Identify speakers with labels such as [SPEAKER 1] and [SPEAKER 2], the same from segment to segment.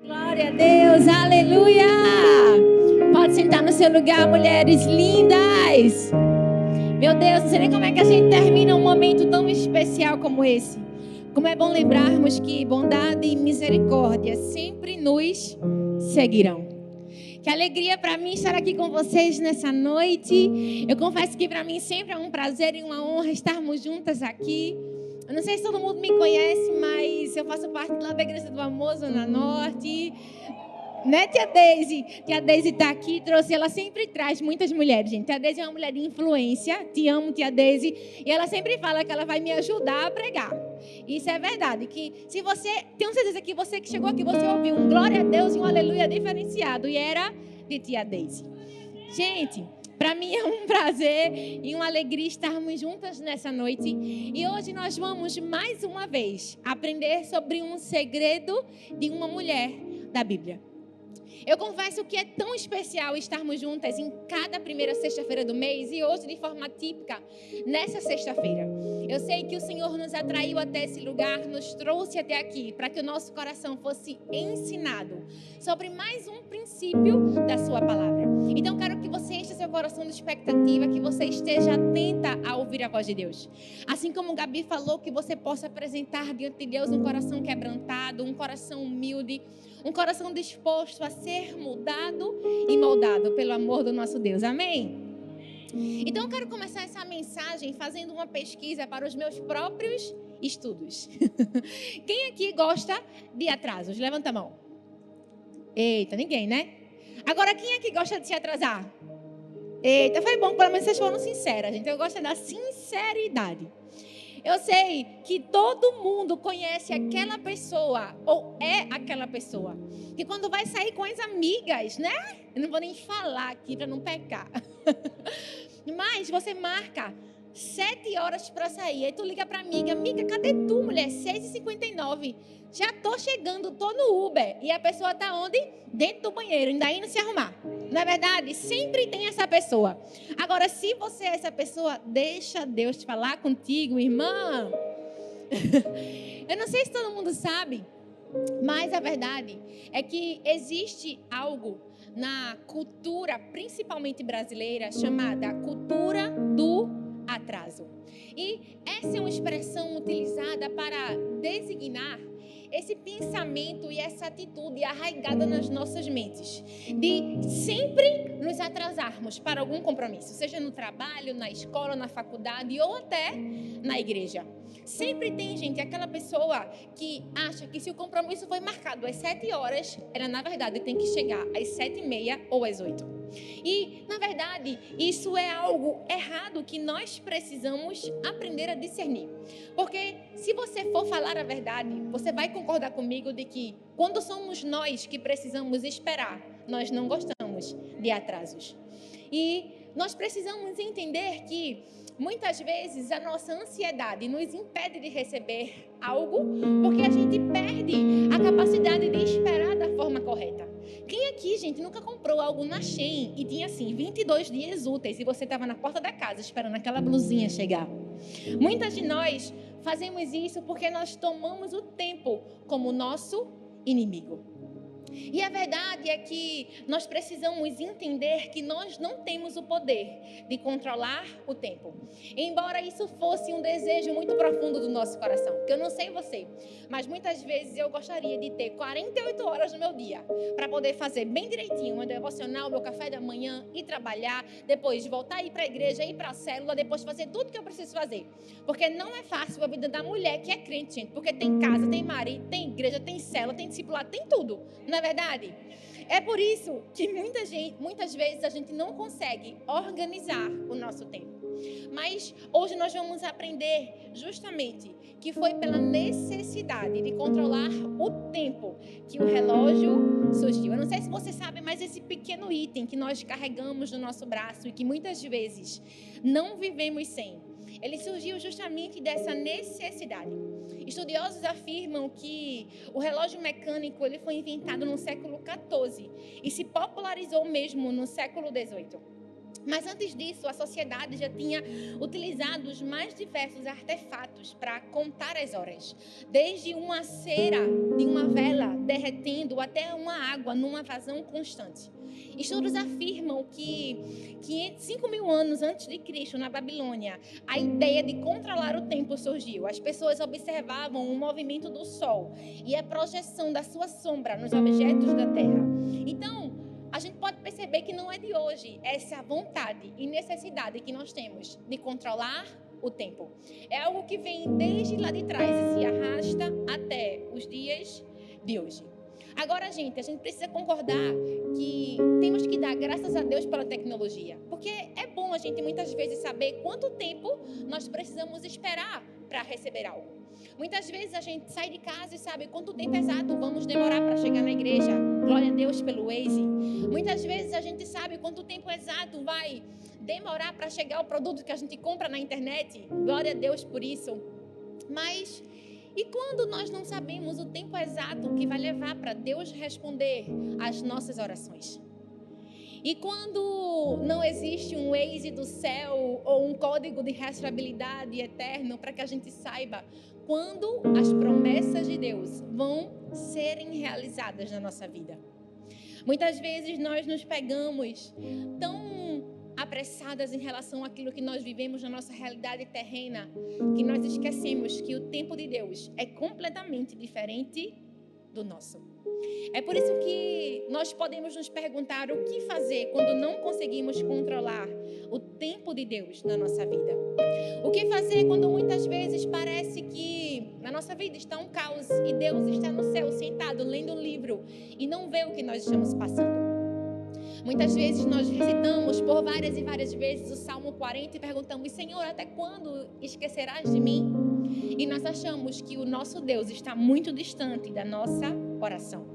[SPEAKER 1] Glória a Deus, aleluia! Pode sentar no seu lugar, mulheres lindas! Meu Deus, não sei nem como é que a gente termina um momento tão especial como esse. Como é bom lembrarmos que bondade e misericórdia sempre nos seguirão. Que alegria para mim estar aqui com vocês nessa noite. Eu confesso que para mim sempre é um prazer e uma honra estarmos juntas aqui. Eu não sei se todo mundo me conhece, mas eu faço parte lá da Igreja do Amor, Zona Norte. Né, tia Deise? Tia Deise está aqui, trouxe, ela sempre traz muitas mulheres, gente. Tia Deise é uma mulher de influência, te amo, tia Deise. E ela sempre fala que ela vai me ajudar a pregar. Isso é verdade, que se você, tenho certeza que você que chegou aqui, você ouviu um glória a Deus e um aleluia diferenciado. E era de tia Deise. Gente, para mim é um prazer e uma alegria estarmos juntas nessa noite. E hoje nós vamos, mais uma vez, aprender sobre um segredo de uma mulher da Bíblia. Eu confesso que é tão especial estarmos juntas em cada primeira sexta-feira do mês e hoje de forma típica, nessa sexta-feira. Eu sei que o Senhor nos atraiu até esse lugar, nos trouxe até aqui para que o nosso coração fosse ensinado sobre mais um princípio da sua palavra. Então quero que você encha seu coração de expectativa, que você esteja atenta a ouvir a voz de Deus. Assim como o Gabi falou, que você possa apresentar diante de Deus um coração quebrantado, um coração humilde, um coração disposto a ser mudado e moldado pelo amor do nosso Deus. Amém? Então eu quero começar essa mensagem fazendo uma pesquisa para os meus próprios estudos. Quem aqui gosta de atrasos? Levanta a mão. Eita, ninguém, né? Agora, quem aqui gosta de se atrasar? Eita, foi bom, pelo menos vocês foram sinceras, gente. Eu gosto da sinceridade. Eu sei que todo mundo conhece aquela pessoa, ou é aquela pessoa, que quando vai sair com as amigas, né? Eu não vou nem falar aqui para não pecar. Mas você marca 7 horas para sair. Aí tu liga para amiga, cadê tu, mulher? 6h59. Já tô chegando, tô no Uber. E a pessoa tá onde? Dentro do banheiro, ainda indo se arrumar. Na verdade, sempre tem essa pessoa. Agora, se você é essa pessoa, deixa Deus te falar contigo, irmã. Eu não sei se todo mundo sabe, mas a verdade é que existe algo na cultura, principalmente brasileira, chamada cultura do atraso. E essa é uma expressão utilizada para designar esse pensamento e essa atitude arraigada nas nossas mentes, de sempre nos atrasarmos para algum compromisso, seja no trabalho, na escola, na faculdade ou até na igreja. Sempre tem, gente, aquela pessoa que acha que se o compromisso foi marcado às 7 horas, ela na verdade tem que chegar às 7h30 ou às 8. E, na verdade, isso é algo errado que nós precisamos aprender a discernir. Porque se você for falar a verdade, você vai concordar comigo de que quando somos nós que precisamos esperar, nós não gostamos de atrasos. E nós precisamos entender que muitas vezes a nossa ansiedade nos impede de receber algo porque a gente perde a capacidade de esperar da forma correta. Quem aqui, gente, nunca comprou algo na Shein e tinha assim 22 dias úteis e você estava na porta da casa esperando aquela blusinha chegar? Muitas de nós fazemos isso porque nós tomamos o tempo como nosso inimigo. E a verdade é que nós precisamos entender que nós não temos o poder de controlar o tempo. Embora isso fosse um desejo muito profundo do nosso coração. Porque eu não sei você, mas muitas vezes eu gostaria de ter 48 horas no meu dia para poder fazer bem direitinho o meu devocional, o meu café da manhã, ir trabalhar, depois voltar a ir para a igreja, ir para a célula, depois fazer tudo que eu preciso fazer. Porque não é fácil a vida da mulher que é crente, gente. Porque tem casa, tem marido, tem igreja, tem célula, tem discipulado, tem tudo. Não é verdade? É por isso que muitas vezes a gente não consegue organizar o nosso tempo. Mas hoje nós vamos aprender justamente que foi pela necessidade de controlar o tempo que o relógio surgiu. Eu não sei se você sabe, mas esse pequeno item que nós carregamos no nosso braço e que muitas vezes não vivemos sem, ele surgiu justamente dessa necessidade. Estudiosos afirmam que o relógio mecânico ele foi inventado no século XIV e se popularizou mesmo no século XVIII. Mas antes disso, a sociedade já tinha utilizado os mais diversos artefatos para contar as horas. Desde uma cera de uma vela derretendo até uma água numa vazão constante. Estudos afirmam que 5.000 anos antes de Cristo, na Babilônia, a ideia de controlar o tempo surgiu. As pessoas observavam o movimento do sol e a projeção da sua sombra nos objetos da terra. Então, a gente pode perceber que não é de hoje essa vontade e necessidade que nós temos de controlar o tempo. É algo que vem desde lá de trás e se arrasta até os dias de hoje. Agora, gente, a gente precisa concordar que temos que dar graças a Deus pela tecnologia. Porque é bom a gente muitas vezes saber quanto tempo nós precisamos esperar para receber algo. Muitas vezes a gente sai de casa e sabe quanto tempo exato vamos demorar para chegar na igreja. Glória a Deus pelo Waze. Muitas vezes a gente sabe quanto tempo exato vai demorar para chegar o produto que a gente compra na internet. Glória a Deus por isso. Mas e quando nós não sabemos o tempo exato que vai levar para Deus responder às nossas orações? E quando não existe um Waze do céu ou um código de rastreabilidade eterno para que a gente saiba quando as promessas de Deus vão serem realizadas na nossa vida? Muitas vezes nós nos pegamos tão apressadas em relação àquilo que nós vivemos na nossa realidade terrena, que nós esquecemos que o tempo de Deus é completamente diferente do nosso. É por isso que nós podemos nos perguntar o que fazer quando não conseguimos controlar o tempo de Deus na nossa vida. O que fazer quando muitas vezes parece que na nossa vida está um caos e Deus está no céu sentado lendo um livro e não vê o que nós estamos passando. Muitas vezes nós recitamos por várias e várias vezes o Salmo 40 e perguntamos: Senhor, até quando esquecerás de mim? E nós achamos que o nosso Deus está muito distante da nossa oração.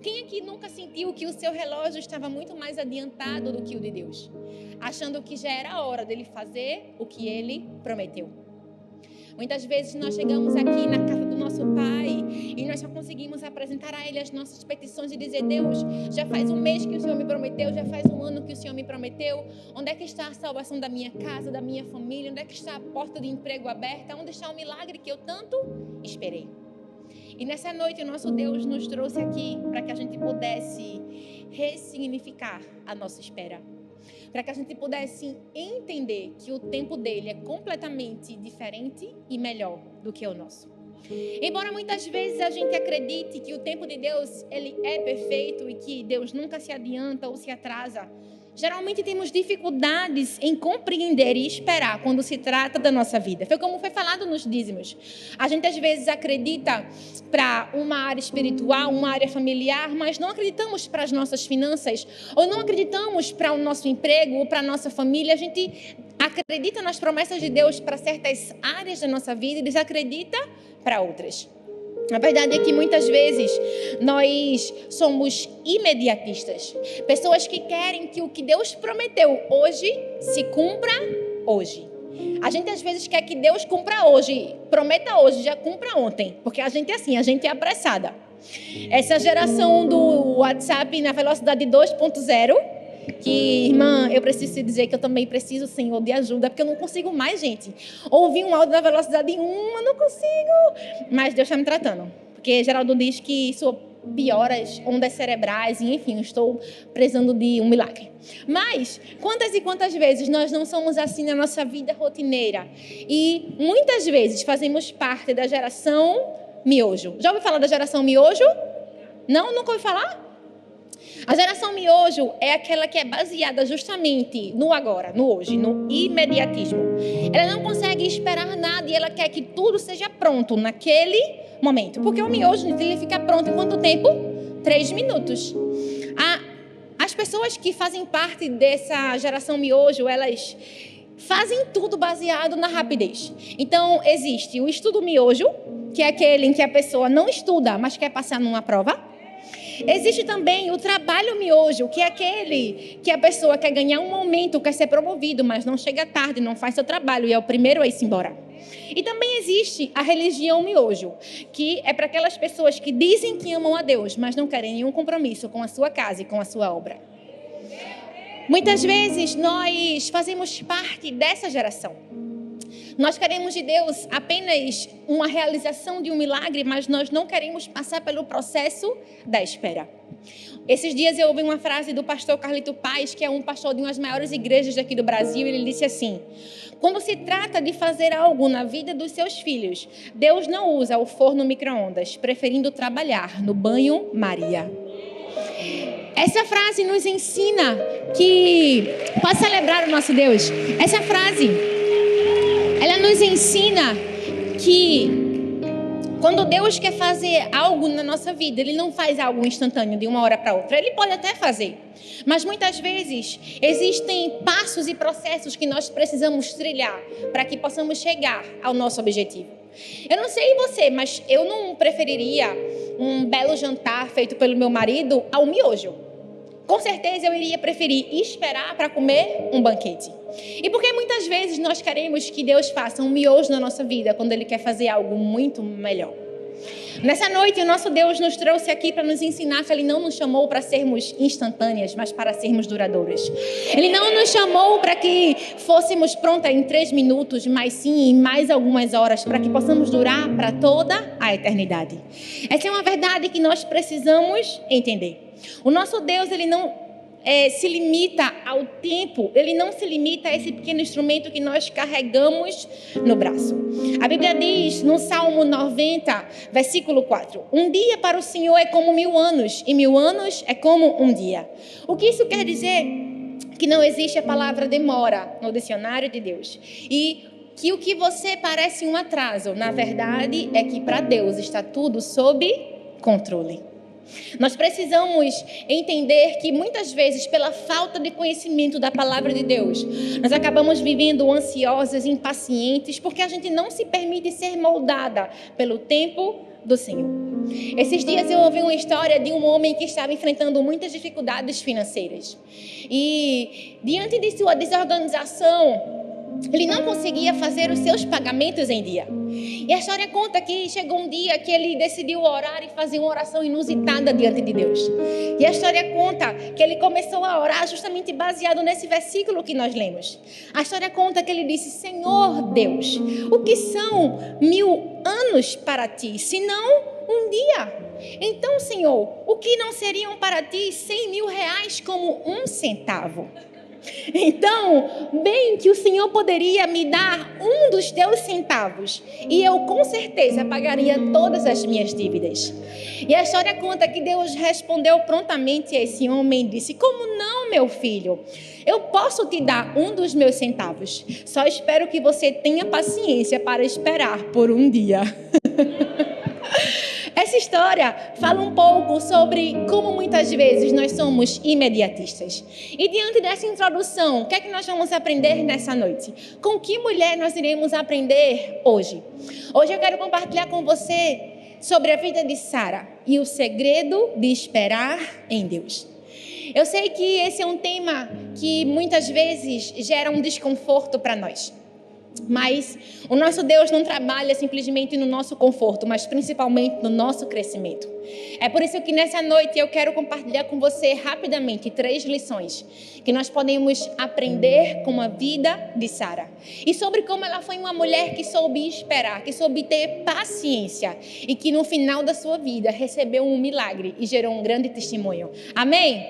[SPEAKER 1] Quem aqui nunca sentiu que o seu relógio estava muito mais adiantado do que o de Deus? Achando que já era a hora dele fazer o que ele prometeu. Muitas vezes nós chegamos aqui na casa do nosso Pai e nós só conseguimos apresentar a Ele as nossas petições e dizer: Deus, já faz um mês que o Senhor me prometeu, já faz um ano que o Senhor me prometeu. Onde é que está a salvação da minha casa, da minha família? Onde é que está a porta de emprego aberta? Onde está o milagre que eu tanto esperei? E nessa noite o nosso Deus nos trouxe aqui para que a gente pudesse ressignificar a nossa espera. Para que a gente pudesse entender que o tempo dele é completamente diferente e melhor do que o nosso. Embora muitas vezes a gente acredite que o tempo de Deus ele é perfeito e que Deus nunca se adianta ou se atrasa, geralmente temos dificuldades em compreender e esperar quando se trata da nossa vida. Foi como foi falado nos dízimos. A gente às vezes acredita para uma área espiritual, uma área familiar, mas não acreditamos para as nossas finanças, ou não acreditamos para o nosso emprego ou para a nossa família. A gente acredita nas promessas de Deus para certas áreas da nossa vida e desacredita para outras. A verdade é que muitas vezes nós somos imediatistas. Pessoas que querem que o que Deus prometeu hoje se cumpra hoje. A gente às vezes quer que Deus cumpra hoje, prometa hoje, já cumpra ontem. Porque a gente é assim, a gente é apressada. Essa geração do WhatsApp na velocidade 2.0, que, irmã, eu preciso te dizer que eu também preciso, Senhor, de ajuda, porque eu não consigo mais, gente. Ouvir um áudio na velocidade 1, eu não consigo. Mas Deus está me tratando. Porque Geraldo diz que isso piora as ondas cerebrais, e enfim, eu estou precisando de um milagre. Mas, quantas e quantas vezes nós não somos assim na nossa vida rotineira? E muitas vezes fazemos parte da geração miojo. Já ouviu falar da geração miojo? Não? Nunca ouviu falar? A geração miojo é aquela que é baseada justamente no agora, no hoje, no imediatismo. Ela não consegue esperar nada e ela quer que tudo seja pronto naquele momento. Porque o miojo ele fica pronto em quanto tempo? 3 minutos. As pessoas que fazem parte dessa geração miojo, elas fazem tudo baseado na rapidez. Então, existe o estudo miojo, que é aquele em que a pessoa não estuda, mas quer passar numa prova. Existe também o trabalho miojo, que é aquele que a pessoa quer ganhar um aumento, quer ser promovido, mas não chega tarde, não faz seu trabalho e é o primeiro a ir embora. E também existe a religião miojo, que é para aquelas pessoas que dizem que amam a Deus, mas não querem nenhum compromisso com a sua casa e com a sua obra. Muitas vezes nós fazemos parte dessa geração. Nós queremos de Deus apenas uma realização de um milagre, mas nós não queremos passar pelo processo da espera. Esses dias eu ouvi uma frase do pastor Carlito Paz, que é um pastor de uma das maiores igrejas daqui do Brasil. Ele disse assim: quando se trata de fazer algo na vida dos seus filhos, Deus não usa o forno micro-ondas, preferindo trabalhar no banho-maria. Essa frase nos ensina que... Pode celebrar o nosso Deus. Essa frase, ela nos ensina que quando Deus quer fazer algo na nossa vida, Ele não faz algo instantâneo de uma hora para outra. Ele pode até fazer, mas muitas vezes existem passos e processos que nós precisamos trilhar para que possamos chegar ao nosso objetivo. Eu não sei você, mas eu não preferiria um belo jantar feito pelo meu marido ao miojo. Com certeza eu iria preferir esperar para comer um banquete. E por que muitas vezes nós queremos que Deus faça um miojo na nossa vida quando Ele quer fazer algo muito melhor? Nessa noite, o nosso Deus nos trouxe aqui para nos ensinar que Ele não nos chamou para sermos instantâneas, mas para sermos duradouras. Ele não nos chamou para que fôssemos prontas em 3 minutos, mas sim em mais algumas horas, para que possamos durar para toda a eternidade. Essa é uma verdade que nós precisamos entender. O nosso Deus, Ele não se limita ao tempo, Ele não se limita a esse pequeno instrumento que nós carregamos no braço. A Bíblia diz no Salmo 90, versículo 4: um dia para o Senhor é como 1000 anos, e 1000 anos é como um dia. O que isso quer dizer? Que não existe a palavra demora no dicionário de Deus. E que o que você parece um atraso, na verdade, é que para Deus está tudo sob controle. Nós precisamos entender que muitas vezes, pela falta de conhecimento da palavra de Deus, nós acabamos vivendo ansiosas, impacientes, porque a gente não se permite ser moldada pelo tempo do Senhor. Esses dias eu ouvi uma história de um homem que estava enfrentando muitas dificuldades financeiras. E diante de sua desorganização, ele não conseguia fazer os seus pagamentos em dia. E a história conta que chegou um dia que ele decidiu orar e fazer uma oração inusitada diante de Deus. E a história conta que ele começou a orar justamente baseado nesse versículo que nós lemos. A história conta que ele disse: Senhor Deus, o que são 1000 anos para ti, senão um dia? Então, Senhor, o que não seriam para ti 100.000 reais como 1 centavo? Então, bem que o Senhor poderia me dar um dos teus centavos e eu com certeza pagaria todas as minhas dívidas. E a história conta que Deus respondeu prontamente a esse homem e disse: como não, meu filho? Eu posso te dar um dos meus centavos. Só espero que você tenha paciência para esperar por um dia. Essa história fala um pouco sobre como muitas vezes nós somos imediatistas. E diante dessa introdução, o que é que nós vamos aprender nessa noite? Com que mulher nós iremos aprender hoje? Hoje eu quero compartilhar com você sobre a vida de Sara e o segredo de esperar em Deus. Eu sei que esse é um tema que muitas vezes gera um desconforto para nós. Mas o nosso Deus não trabalha simplesmente no nosso conforto, mas principalmente no nosso crescimento. É por isso que nessa noite eu quero compartilhar com você rapidamente 3 lições que nós podemos aprender com a vida de Sara. E sobre como ela foi uma mulher que soube esperar, que soube ter paciência e que no final da sua vida recebeu um milagre e gerou um grande testemunho. Amém?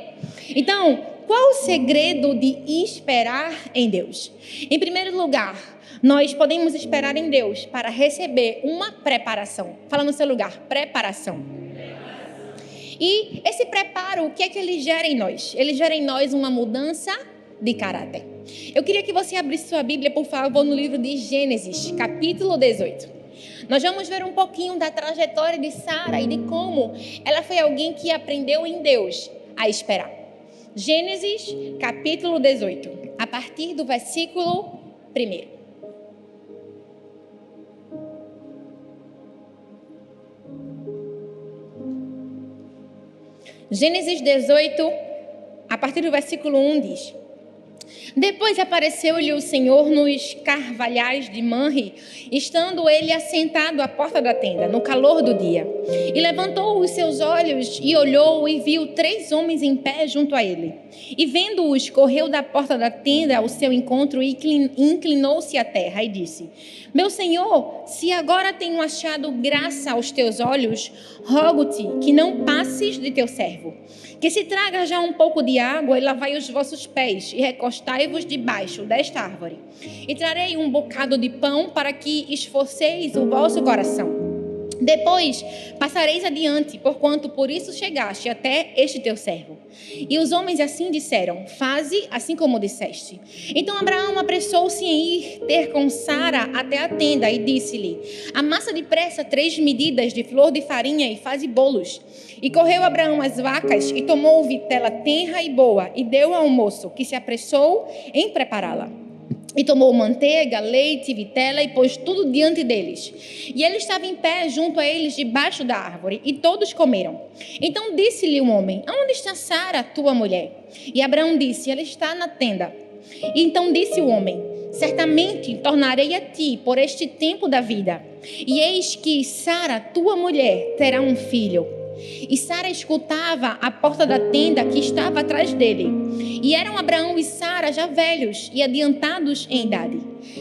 [SPEAKER 1] Então, qual o segredo de esperar em Deus? Em primeiro lugar, nós podemos esperar em Deus para receber uma preparação. Fala no seu lugar, preparação. E esse preparo, o que é que ele gera em nós? Ele gera em nós uma mudança de caráter. Eu queria que você abrisse sua Bíblia, por favor, no livro de Gênesis, capítulo 18. Nós vamos ver um pouquinho da trajetória de Sara e de como ela foi alguém que aprendeu em Deus a esperar. Gênesis, capítulo 18, a partir do versículo 1. Gênesis 18, a partir do versículo 1 diz: Depois apareceu-lhe o Senhor nos carvalhais de Manre, estando ele assentado à porta da tenda, no calor do dia. E levantou os seus olhos e olhou e viu 3 homens em pé junto a ele. E vendo-os, correu da porta da tenda ao seu encontro e inclinou-se à terra e disse: Meu Senhor, se agora tenho achado graça aos teus olhos, rogo-te que não passes de teu servo. Que se traga já um pouco de água e lavai os vossos pés e recostai-vos debaixo desta árvore. E trarei um bocado de pão para que esforceis o vosso coração. Depois passareis adiante, porquanto por isso chegaste até este teu servo. E os homens assim disseram: Faze assim como disseste. Então Abraão apressou-se em ir ter com Sara até a tenda e disse-lhe: Amassa depressa 3 medidas de flor de farinha e faze bolos. E correu Abraão às vacas e tomou vitela tenra e boa e deu ao moço, que se apressou em prepará-la. E tomou manteiga, leite, vitela e pôs tudo diante deles. E ele estava em pé junto a eles debaixo da árvore, e todos comeram. Então disse-lhe o homem: Aonde está Sara, tua mulher? E Abraão disse: Ela está na tenda. E então disse o homem: Certamente tornarei a ti por este tempo da vida. E eis que Sara, tua mulher, terá um filho. E Sara escutava a porta da tenda que estava atrás dele. E eram Abraão e Sara já velhos e adiantados em idade.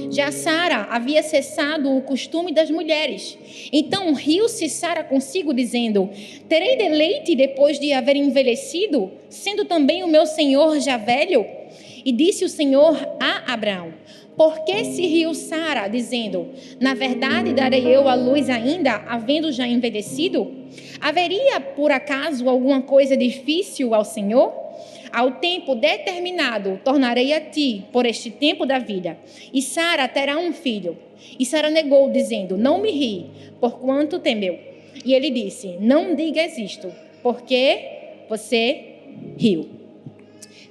[SPEAKER 1] Já Sara havia cessado o costume das mulheres. Então riu-se Sara consigo, dizendo: Terei deleite depois de haver envelhecido, sendo também o meu senhor já velho? E disse o Senhor a Abraão: Por que se riu Sara, dizendo: Na verdade darei eu à luz ainda, havendo já envelhecido? Haveria, por acaso, alguma coisa difícil ao Senhor? Ao tempo determinado, tornarei a ti, por este tempo da vida, e Sara terá um filho. E Sara negou, dizendo: Não me ri, porquanto temeu. E ele disse: Não digas isto, porque você riu.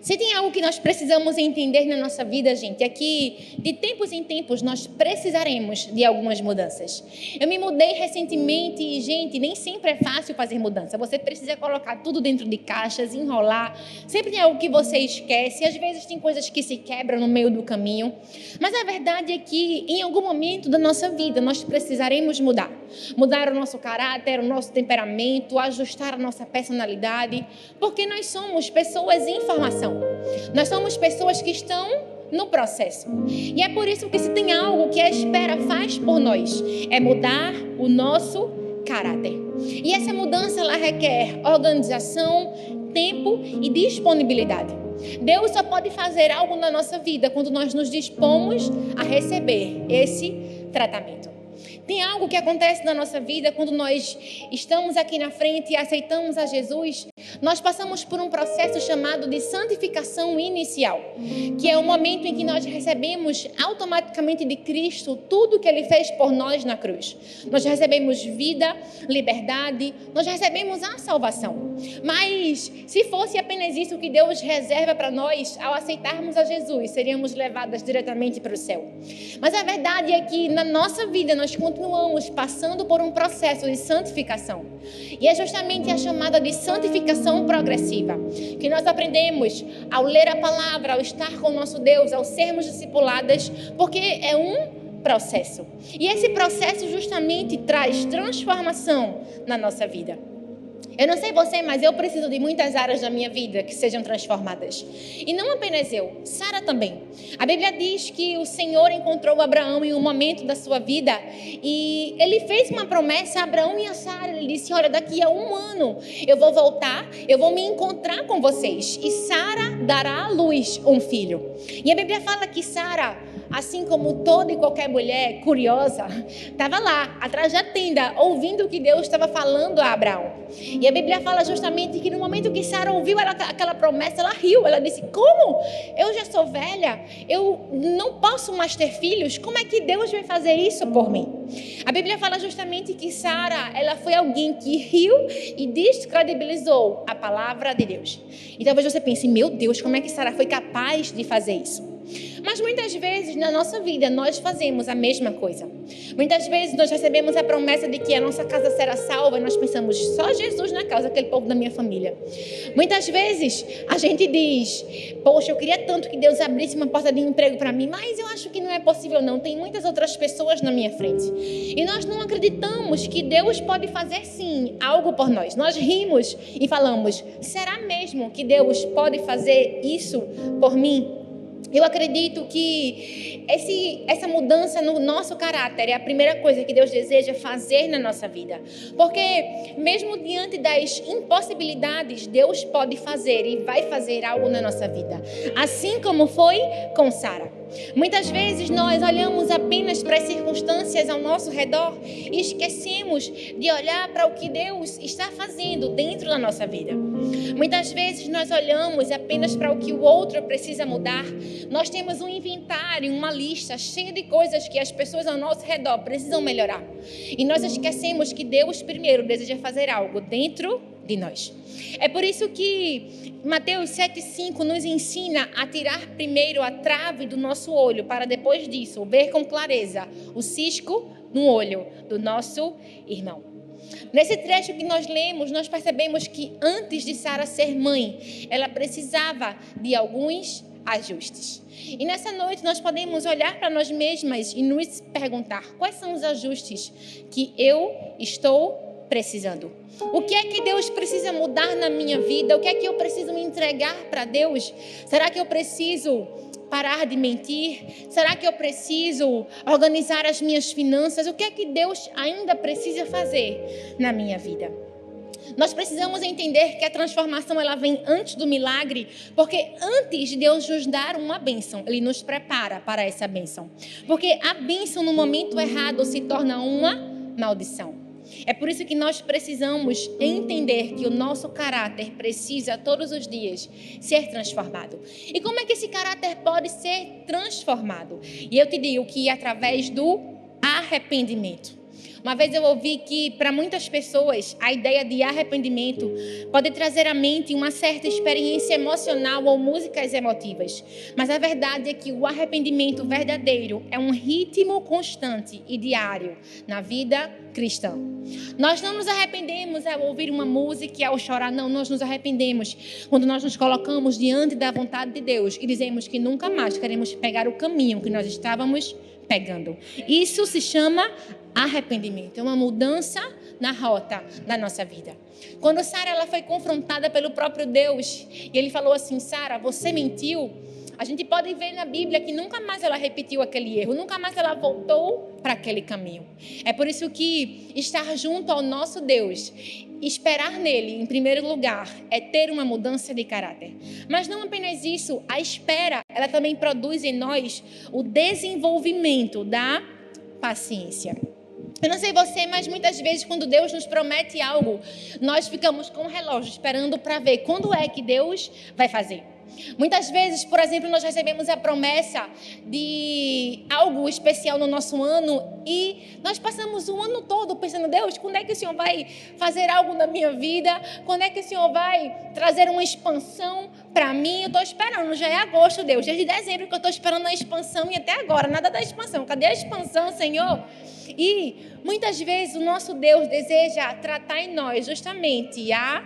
[SPEAKER 1] Se tem algo que nós precisamos entender na nossa vida, gente, é que de tempos em tempos nós precisaremos de algumas mudanças. Eu me mudei recentemente e, gente, nem sempre é fácil fazer mudança. Você precisa colocar tudo dentro de caixas, enrolar. Sempre tem algo que você esquece. Às vezes tem coisas que se quebram no meio do caminho. Mas a verdade é que em algum momento da nossa vida nós precisaremos mudar. Mudar o nosso caráter, o nosso temperamento, ajustar a nossa personalidade. Porque nós somos pessoas em formação. Nós somos pessoas que estão no processo. E é por isso que se tem algo que a espera faz por nós, é mudar o nosso caráter. E essa mudança ela requer organização, tempo e disponibilidade. Deus só pode fazer algo na nossa vida quando nós nos dispomos a receber esse tratamento. Tem algo que acontece na nossa vida quando nós estamos aqui na frente e aceitamos a Jesus. Nós passamos por um processo chamado de santificação inicial, que é o momento em que nós recebemos automaticamente de Cristo tudo que Ele fez por nós na cruz. Nós recebemos vida, liberdade, nós recebemos a salvação. Mas se fosse apenas isso que Deus reserva para nós, ao aceitarmos a Jesus, seríamos levadas diretamente para o céu. Mas a verdade é que na nossa vida nós continuamos passando por um processo de santificação. E é justamente a chamada de santificação progressiva, que nós aprendemos ao ler a palavra, ao estar com o nosso Deus, ao sermos discipuladas, porque é um processo. E esse processo justamente traz transformação na nossa vida. Eu não sei você, mas eu preciso de muitas áreas da minha vida que sejam transformadas. E não apenas eu, Sara também. A Bíblia diz que o Senhor encontrou Abraão em um momento da sua vida e ele fez uma promessa a Abraão e a Sara. Ele disse: olha, daqui a 1 ano eu vou voltar, eu vou me encontrar com vocês e Sara dará à luz um filho. E a Bíblia fala que Sara, assim como toda e qualquer mulher curiosa, estava lá, atrás da tenda, ouvindo o que Deus estava falando a Abraão. E a Bíblia fala justamente que no momento que Sara ouviu aquela promessa, ela riu. Ela disse: como? Eu já sou velha, eu não posso mais ter filhos, como é que Deus vai fazer isso por mim? A Bíblia fala justamente que Sara, ela foi alguém que riu e descredibilizou a palavra de Deus. E talvez você pense: meu Deus, como é que Sara foi capaz de fazer isso? Mas muitas vezes na nossa vida nós fazemos a mesma coisa. Muitas vezes nós recebemos a promessa de que a nossa casa será salva e nós pensamos, só Jesus na causa, aquele povo da minha família. Muitas vezes a gente diz, poxa, eu queria tanto que Deus abrisse uma porta de emprego para mim, mas eu acho que não é possível não, tem muitas outras pessoas na minha frente. E nós não acreditamos que Deus pode fazer sim algo por nós. Nós rimos e falamos, será mesmo que Deus pode fazer isso por mim? Eu acredito que essa mudança no nosso caráter é a primeira coisa que Deus deseja fazer na nossa vida. Porque mesmo diante das impossibilidades, Deus pode fazer e vai fazer algo na nossa vida. Assim como foi com Sara. Muitas vezes nós olhamos apenas para as circunstâncias ao nosso redor e esquecemos de olhar para o que Deus está fazendo dentro da nossa vida. Muitas vezes nós olhamos apenas para o que o outro precisa mudar. Nós temos um inventário, uma lista cheia de coisas que as pessoas ao nosso redor precisam melhorar. E nós esquecemos que Deus primeiro deseja fazer algo dentro de nós. É por isso que Mateus 7,5 nos ensina a tirar primeiro a trave do nosso olho, para depois disso ver com clareza o cisco no olho do nosso irmão. Nesse trecho que nós lemos, nós percebemos que antes de Sara ser mãe, ela precisava de alguns ajustes. E nessa noite nós podemos olhar para nós mesmas e nos perguntar, quais são os ajustes que eu estou precisando? O que é que Deus precisa mudar na minha vida? O que é que eu preciso entregar para Deus? Será que eu preciso parar de mentir? Será que eu preciso organizar as minhas finanças? O que é que Deus ainda precisa fazer na minha vida? Nós precisamos entender que a transformação ela vem antes do milagre, porque antes de Deus nos dar uma bênção, Ele nos prepara para essa bênção. Porque a bênção no momento errado se torna uma maldição. É por isso que nós precisamos entender que o nosso caráter precisa todos os dias ser transformado. E como é que esse caráter pode ser transformado? E eu te digo que através do arrependimento. Uma vez eu ouvi que para muitas pessoas a ideia de arrependimento pode trazer à mente uma certa experiência emocional ou músicas emotivas. Mas a verdade é que o arrependimento verdadeiro é um ritmo constante e diário na vida cristã. Nós não nos arrependemos ao ouvir uma música e ao chorar, não, nós nos arrependemos quando nós nos colocamos diante da vontade de Deus e dizemos que nunca mais queremos pegar o caminho que nós estávamos pegando. Isso se chama arrependimento, é uma mudança na rota da nossa vida. Quando Sara ela foi confrontada pelo próprio Deus e ele falou assim, Sara, você mentiu? A gente pode ver na Bíblia que nunca mais ela repetiu aquele erro, nunca mais ela voltou para aquele caminho. É por isso que estar junto ao nosso Deus, esperar nele, em primeiro lugar, é ter uma mudança de caráter. Mas não apenas isso, a espera, ela também produz em nós o desenvolvimento da paciência. Eu não sei você, mas muitas vezes quando Deus nos promete algo, nós ficamos com o relógio esperando para ver quando é que Deus vai fazer. Muitas vezes, por exemplo, nós recebemos a promessa de algo especial no nosso ano e nós passamos o ano todo pensando, Deus, quando é que o Senhor vai fazer algo na minha vida? Quando é que o Senhor vai trazer uma expansão para mim? Eu estou esperando, já é agosto, Deus, desde dezembro que eu estou esperando a expansão e até agora, nada da expansão. Cadê a expansão, Senhor? E muitas vezes o nosso Deus deseja tratar em nós justamente a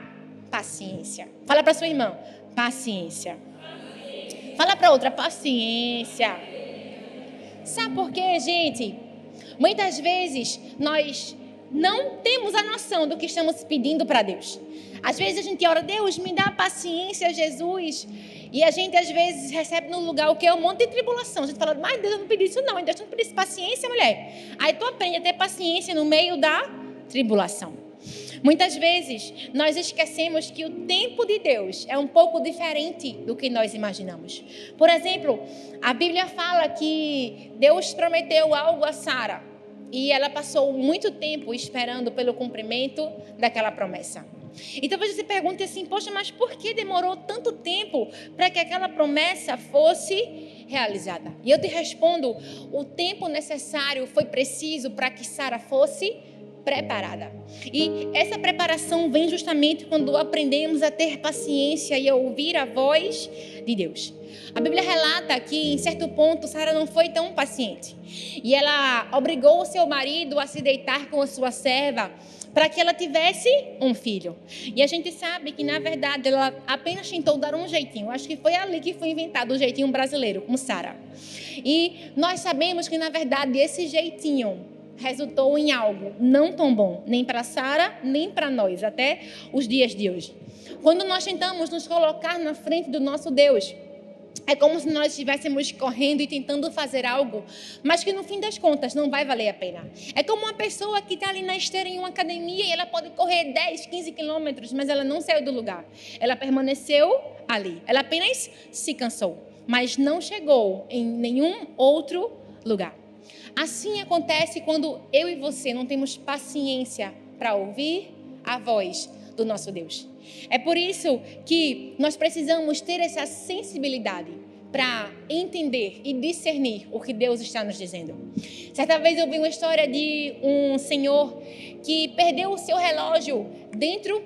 [SPEAKER 1] paciência. Fala para sua irmã, paciência. Fala para outra, paciência. Sabe por quê, gente? Muitas vezes nós não temos a noção do que estamos pedindo para Deus. Às vezes a gente ora, Deus, me dá paciência, Jesus. E a gente às vezes recebe no lugar o que é um monte de tribulação. A gente fala, mas Deus, eu não pedi isso não. Deus não pediu paciência, mulher. Aí tu aprende a ter paciência no meio da tribulação. Muitas vezes nós esquecemos que o tempo de Deus é um pouco diferente do que nós imaginamos. Por exemplo, a Bíblia fala que Deus prometeu algo a Sara e ela passou muito tempo esperando pelo cumprimento daquela promessa. E talvez você pergunte assim, poxa, mas por que demorou tanto tempo para que aquela promessa fosse realizada? E eu te respondo, o tempo necessário foi preciso para que Sara fosse preparada. E essa preparação vem justamente quando aprendemos a ter paciência e a ouvir a voz de Deus. A Bíblia relata que, em certo ponto, Sara não foi tão paciente. E ela obrigou o seu marido a se deitar com a sua serva para que ela tivesse um filho. E a gente sabe que, na verdade, ela apenas tentou dar um jeitinho. Acho que foi ali que foi inventado o jeitinho brasileiro, com Sara. E nós sabemos que, na verdade, esse jeitinho resultou em algo não tão bom, nem para Sara, nem para nós, até os dias de hoje. Quando nós tentamos nos colocar na frente do nosso Deus, é como se nós estivéssemos correndo e tentando fazer algo, mas que no fim das contas não vai valer a pena. É como uma pessoa que está ali na esteira em uma academia e ela pode correr 10, 15 quilômetros, mas ela não saiu do lugar. Ela permaneceu ali. Ela apenas se cansou, mas não chegou em nenhum outro lugar. Assim acontece quando eu e você não temos paciência para ouvir a voz do nosso Deus. É por isso que nós precisamos ter essa sensibilidade para entender e discernir o que Deus está nos dizendo. Certa vez eu vi uma história de um senhor que perdeu o seu relógio dentro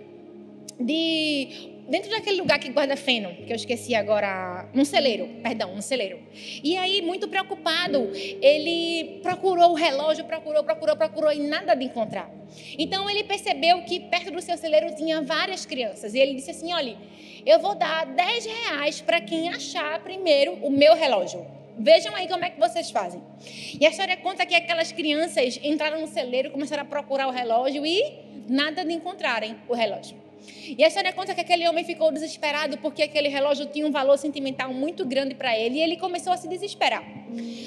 [SPEAKER 1] daquele lugar que guarda feno, que eu esqueci agora, um celeiro. E aí, muito preocupado, ele procurou o relógio, procurou e nada de encontrar. Então, ele percebeu que perto do seu celeiro tinha várias crianças. E ele disse assim, olha, eu vou dar R$10 para quem achar primeiro o meu relógio. Vejam aí como é que vocês fazem. E a história conta que aquelas crianças entraram no celeiro, começaram a procurar o relógio e nada de encontrarem o relógio. E a história conta que aquele homem ficou desesperado porque aquele relógio tinha um valor sentimental muito grande para ele e ele começou a se desesperar.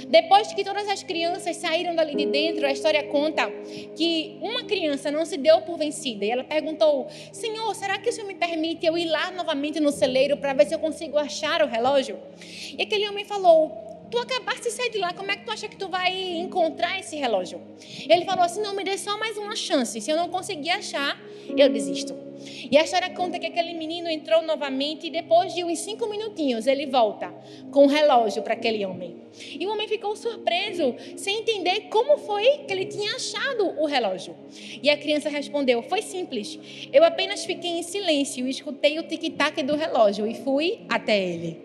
[SPEAKER 1] Depois que todas as crianças saíram dali de dentro, a história conta que uma criança não se deu por vencida e ela perguntou, Senhor, será que o Senhor me permite eu ir lá novamente no celeiro para ver se eu consigo achar o relógio? E aquele homem falou, tu acabaste de sair de lá, como é que tu acha que tu vai encontrar esse relógio? Ele falou assim, não, me dê só mais uma chance, se eu não conseguir achar, eu desisto. E a história conta que aquele menino entrou novamente e depois de uns 5 minutinhos ele volta com o relógio para aquele homem. E o homem ficou surpreso, sem entender como foi que ele tinha achado o relógio. E a criança respondeu, foi simples, eu apenas fiquei em silêncio e escutei o tic-tac do relógio e fui até ele.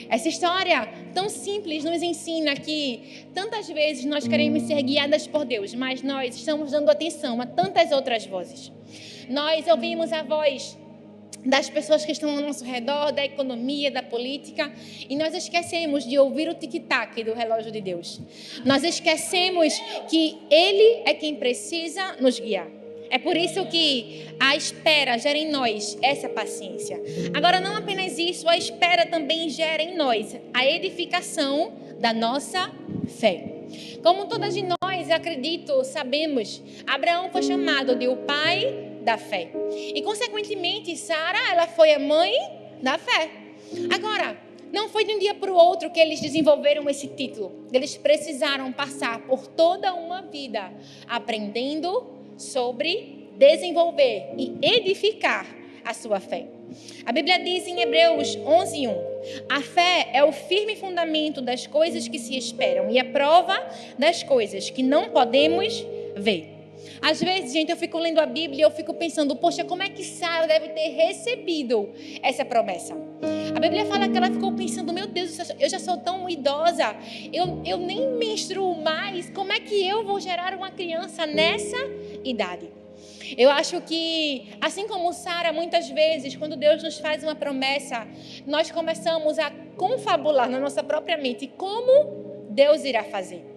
[SPEAKER 1] Essa história tão simples nos ensina que tantas vezes nós queremos ser guiadas por Deus, mas nós estamos dando atenção a tantas outras vozes. Nós ouvimos a voz das pessoas que estão ao nosso redor, da economia, da política, e nós esquecemos de ouvir o tic-tac do relógio de Deus. Nós esquecemos que Ele é quem precisa nos guiar. É por isso que a espera gera em nós essa paciência. Agora, não apenas isso, a espera também gera em nós a edificação da nossa fé. Como todas de nós, acredito, sabemos, Abraão foi chamado de o pai da fé. E, consequentemente, Sara, ela foi a mãe da fé. Agora, não foi de um dia para o outro que eles desenvolveram esse título. Eles precisaram passar por toda uma vida aprendendo sobre desenvolver e edificar a sua fé. A Bíblia diz em Hebreus 11:1, a fé é o firme fundamento das coisas que se esperam e a prova das coisas que não podemos ver. Às vezes, gente, eu fico lendo a Bíblia e eu fico pensando, poxa, como é que Sara deve ter recebido essa promessa? A Bíblia fala que ela ficou pensando, meu Deus, eu já sou tão idosa, eu nem menstruo mais, como é que eu vou gerar uma criança nessa idade? Eu acho que, assim como Sara, muitas vezes, quando Deus nos faz uma promessa, nós começamos a confabular na nossa própria mente como Deus irá fazer.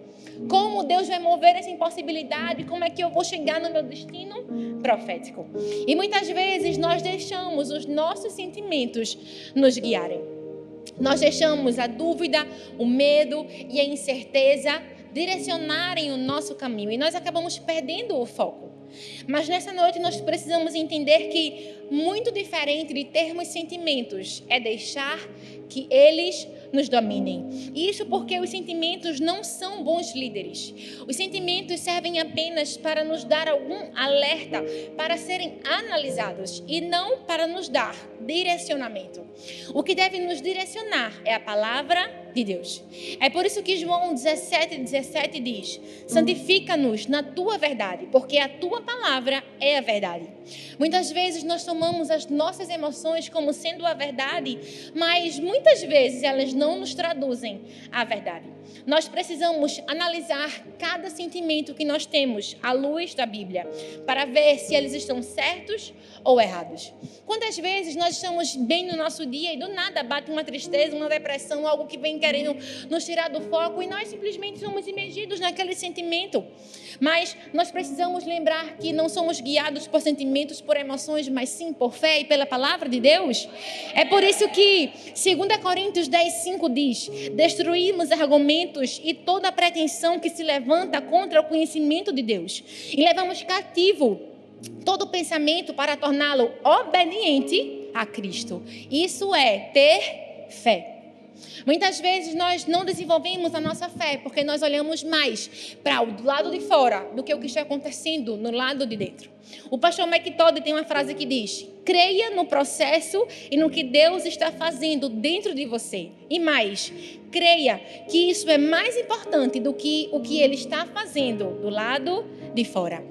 [SPEAKER 1] Como Deus vai mover essa impossibilidade, como é que eu vou chegar no meu destino profético. E muitas vezes nós deixamos os nossos sentimentos nos guiarem. Nós deixamos a dúvida, o medo e a incerteza direcionarem o nosso caminho e nós acabamos perdendo o foco. Mas nessa noite nós precisamos entender que muito diferente de termos sentimentos é deixar que eles nos dominem. Isso porque os sentimentos não são bons líderes. Os sentimentos servem apenas para nos dar algum alerta, para serem analisados e não para nos dar direcionamento. O que deve nos direcionar é a palavra de Deus. É por isso que João 17:17 diz: santifica-nos na tua verdade, porque a tua palavra é a verdade. Muitas vezes nós tomamos as nossas emoções como sendo a verdade, mas muitas vezes elas não nos traduzem a verdade. Nós precisamos analisar cada sentimento que nós temos à luz da Bíblia, para ver se eles estão certos ou errados. Quantas vezes nós estamos bem no nosso dia e do nada bate uma tristeza, uma depressão, algo que vem querendo nos tirar do foco e nós simplesmente somos imergidos naquele sentimento. Mas nós precisamos lembrar que não somos guiados por sentimentos, por emoções, mas sim por fé e pela palavra de Deus. É por isso que 2 Coríntios 10:5 diz: destruímos argumentos e toda pretensão que se levanta contra o conhecimento de Deus, e levamos cativo todo pensamento para torná-lo obediente a Cristo. Isso é ter fé. Muitas vezes nós não desenvolvemos a nossa fé porque nós olhamos mais para o lado de fora do que o que está acontecendo no lado de dentro. O pastor Mike Todd tem uma frase que diz: creia no processo e no que Deus está fazendo dentro de você. E mais, creia que isso é mais importante do que o que Ele está fazendo do lado de fora.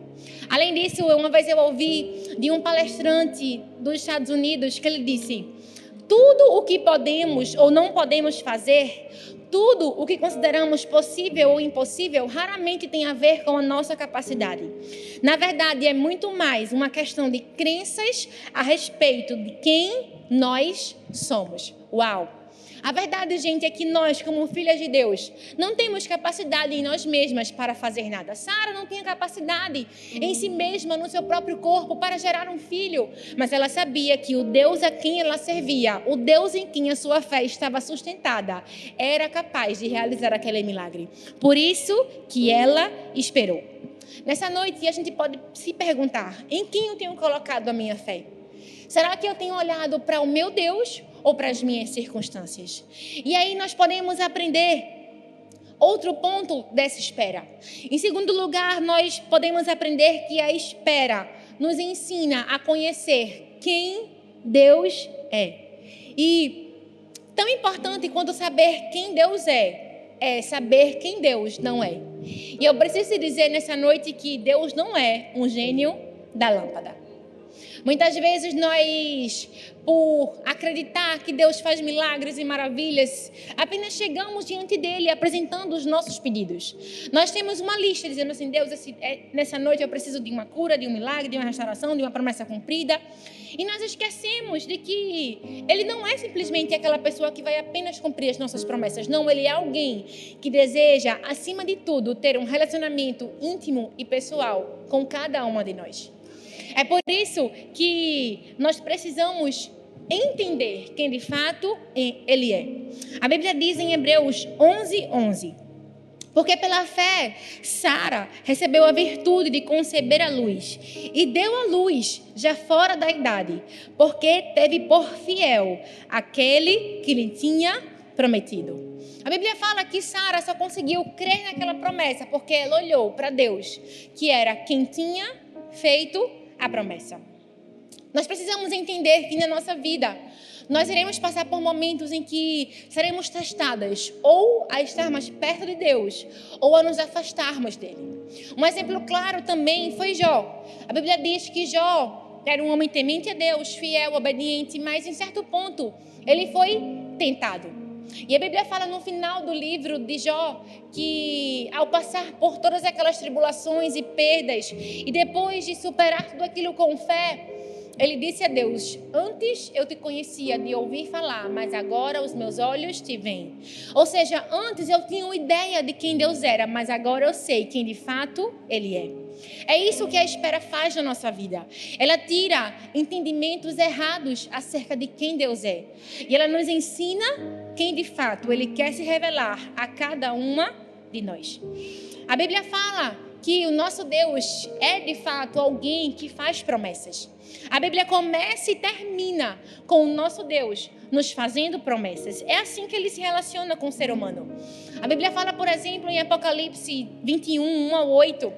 [SPEAKER 1] Além disso, uma vez eu ouvi de um palestrante dos Estados Unidos que ele disse: tudo o que podemos ou não podemos fazer, tudo o que consideramos possível ou impossível, raramente tem a ver com a nossa capacidade. Na verdade, é muito mais uma questão de crenças a respeito de quem nós somos. Uau! A verdade, gente, é que nós, como filhas de Deus, não temos capacidade em nós mesmas para fazer nada. Sara não tinha capacidade em si mesma, no seu próprio corpo, para gerar um filho. Mas ela sabia que o Deus a quem ela servia, o Deus em quem a sua fé estava sustentada, era capaz de realizar aquele milagre. Por isso que ela esperou. Nessa noite, a gente pode se perguntar: em quem eu tenho colocado a minha fé? Será que eu tenho olhado para o meu Deus ou para as minhas circunstâncias? E aí nós podemos aprender outro ponto dessa espera. Em segundo lugar, nós podemos aprender que a espera nos ensina a conhecer quem Deus é. E tão importante quanto saber quem Deus é saber quem Deus não é. E eu preciso dizer nessa noite que Deus não é um gênio da lâmpada. Muitas vezes nós, por acreditar que Deus faz milagres e maravilhas, apenas chegamos diante dele apresentando os nossos pedidos. Nós temos uma lista dizendo assim: Deus, nessa noite eu preciso de uma cura, de um milagre, de uma restauração, de uma promessa cumprida. E nós esquecemos de que ele não é simplesmente aquela pessoa que vai apenas cumprir as nossas promessas. Não, ele é alguém que deseja, acima de tudo, ter um relacionamento íntimo e pessoal com cada uma de nós. É por isso que nós precisamos entender quem de fato Ele é. A Bíblia diz em Hebreus 11:11: porque pela fé, Sara recebeu a virtude de conceber a luz e deu a luz já fora da idade, porque teve por fiel aquele que lhe tinha prometido. A Bíblia fala que Sara só conseguiu crer naquela promessa porque ela olhou para Deus, que era quem tinha feito a promessa. Nós precisamos entender que na nossa vida nós iremos passar por momentos em que seremos testadas ou a estar mais perto de Deus ou a nos afastarmos dele. Um exemplo claro também foi Jó. A Bíblia diz que Jó era um homem temente a Deus, fiel, obediente, mas em certo ponto ele foi tentado. E a Bíblia fala no final do livro de Jó que ao passar por todas aquelas tribulações e perdas e depois de superar tudo aquilo com fé, ele disse a Deus: antes eu te conhecia de ouvir falar, mas agora os meus olhos te veem. Ou seja, antes eu tinha uma ideia de quem Deus era, mas agora eu sei quem de fato Ele é. É isso que a espera faz na nossa vida. Ela tira entendimentos errados acerca de quem Deus é. E ela nos ensina quem de fato Ele quer se revelar a cada uma de nós. A Bíblia fala que o nosso Deus é de fato alguém que faz promessas. A Bíblia começa e termina com o nosso Deus nos fazendo promessas. É assim que Ele se relaciona com o ser humano. A Bíblia fala, por exemplo, em Apocalipse 21, 1-8,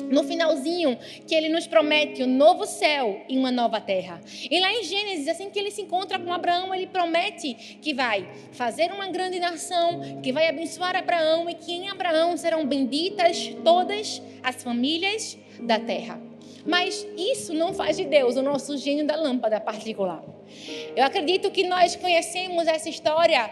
[SPEAKER 1] no finalzinho, que ele nos promete um novo céu e uma nova terra. E lá em Gênesis, assim que ele se encontra com Abraão, ele promete que vai fazer uma grande nação, que vai abençoar Abraão e que em Abraão serão benditas todas as famílias da terra. Mas isso não faz de Deus o nosso gênio da lâmpada particular. Eu acredito que nós conhecemos essa história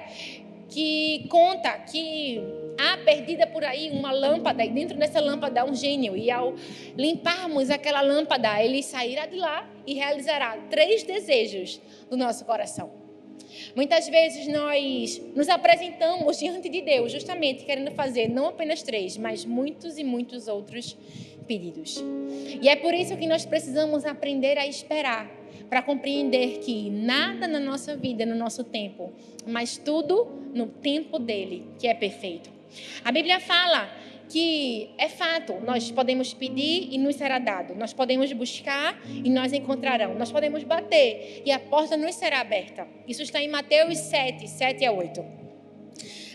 [SPEAKER 1] que conta que há perdida por aí uma lâmpada e dentro dessa lâmpada há um gênio. E ao limparmos aquela lâmpada, ele sairá de lá e realizará 3 desejos do nosso coração. Muitas vezes nós nos apresentamos diante de Deus justamente querendo fazer não apenas 3, mas muitos e muitos outros pedidos. E é por isso que nós precisamos aprender a esperar, para compreender que nada na nossa vida, no nosso tempo, mas tudo no tempo dele, que é perfeito. A Bíblia fala que é fato, nós podemos pedir e nos será dado, nós podemos buscar e nós encontrarão, nós podemos bater e a porta nos será aberta. Isso está em Mateus 7 a 8.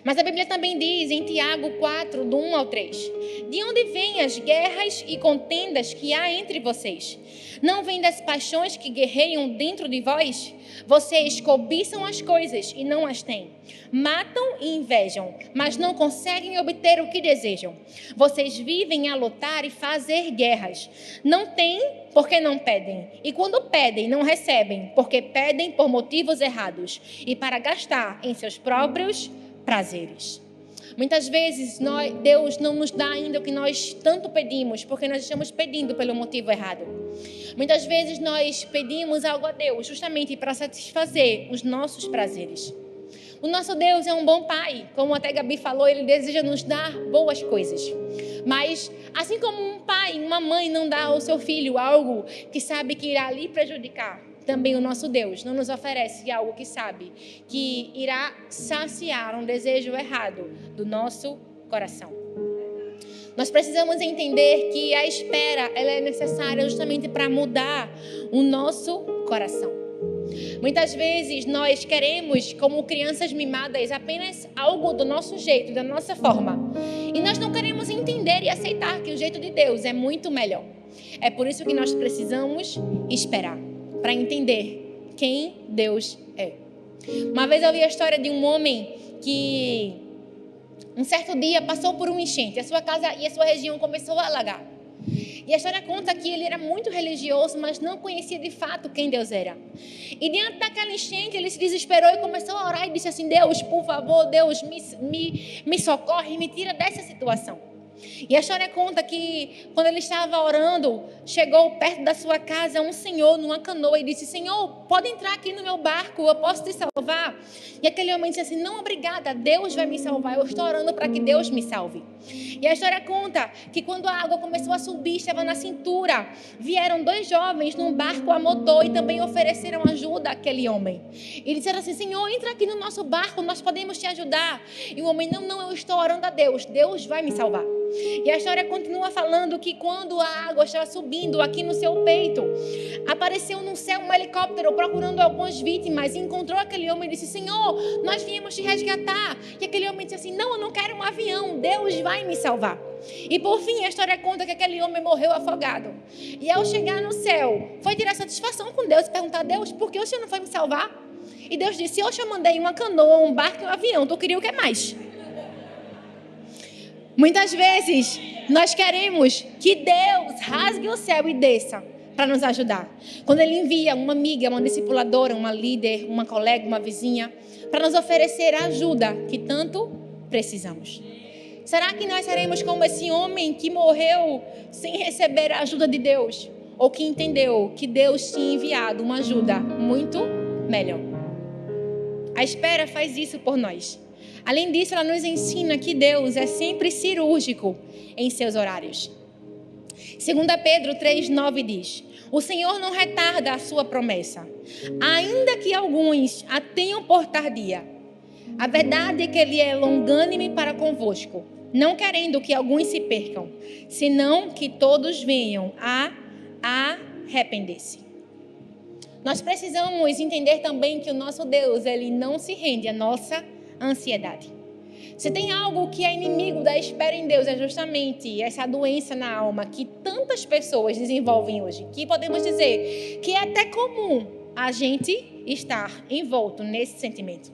[SPEAKER 1] Mas a Bíblia também diz em Tiago 4, do 1 ao 3, de onde vêm as guerras e contendas que há entre vocês? Não vêm das paixões que guerreiam dentro de vós? Vocês cobiçam as coisas e não as têm. Matam e invejam, mas não conseguem obter o que desejam. Vocês vivem a lutar e fazer guerras. Não têm porque não pedem. E quando pedem, não recebem, porque pedem por motivos errados e para gastar em seus próprios prazeres. Muitas vezes Deus não nos dá ainda o que nós tanto pedimos, porque nós estamos pedindo pelo motivo errado. Muitas vezes nós pedimos algo a Deus justamente para satisfazer os nossos prazeres. O nosso Deus é um bom pai, como até Gabi falou, ele deseja nos dar boas coisas. Mas assim como um pai, uma mãe não dá ao seu filho algo que sabe que irá lhe prejudicar, também o nosso Deus não nos oferece algo que sabe que irá saciar um desejo errado do nosso coração. Nós precisamos entender que a espera ela é necessária justamente para mudar o nosso coração. Muitas vezes nós queremos, como crianças mimadas, apenas algo do nosso jeito, da nossa forma. E nós não queremos entender e aceitar que o jeito de Deus é muito melhor. É por isso que nós precisamos esperar, para entender quem Deus é. Uma vez eu ouvi a história de um homem que, um certo dia, passou por uma enchente. A sua casa e a sua região começou a alagar. E a história conta que ele era muito religioso, mas não conhecia de fato quem Deus era. E diante daquela enchente, ele se desesperou e começou a orar e disse assim: Deus, por favor, Deus, me socorre, me tira dessa situação. E a história conta que quando ele estava orando, chegou perto da sua casa um senhor numa canoa e disse: Senhor, pode entrar aqui no meu barco, eu posso te salvar? E aquele homem disse assim: não, obrigada, Deus vai me salvar, eu estou orando para que Deus me salve. E a história conta que quando a água começou a subir, estava na cintura, vieram 2 jovens num barco a motor e também ofereceram ajuda àquele homem. E disseram assim: Senhor, entra aqui no nosso barco, nós podemos te ajudar. E o homem: não, eu estou orando a Deus, Deus vai me salvar. E a história continua falando que quando a água estava subindo aqui no seu peito, apareceu no céu um helicóptero procurando algumas vítimas e encontrou aquele homem e disse: Senhor, nós viemos te resgatar. E aquele homem disse assim: não, eu não quero um avião, Deus vai me salvar. E por fim a história conta que aquele homem morreu afogado. E ao chegar no céu, foi tirar satisfação com Deus e perguntar: Deus, por que o Senhor não foi me salvar? E Deus disse: hoje eu mandei uma canoa, um barco e um avião, tu queria o que mais? Muitas vezes nós queremos que Deus rasgue o céu e desça para nos ajudar. Quando Ele envia uma amiga, uma discipuladora, uma líder, uma colega, uma vizinha, para nos oferecer a ajuda que tanto precisamos. Será que nós seremos como esse homem que morreu sem receber a ajuda de Deus? Ou que entendeu que Deus tinha enviado uma ajuda muito melhor? A espera faz isso por nós. Além disso, ela nos ensina que Deus é sempre cirúrgico em seus horários. 2 Pedro 3,9 diz: o Senhor não retarda a sua promessa, ainda que alguns a tenham por tardia. A verdade é que Ele é longânime para convosco, não querendo que alguns se percam, senão que todos venham a arrepender-se. Nós precisamos entender também que o nosso Deus, Ele não se rende à nossa ansiedade. Se tem algo que é inimigo da espera em Deus, é justamente essa doença na alma que tantas pessoas desenvolvem hoje, que podemos dizer que é até comum a gente estar envolto nesse sentimento.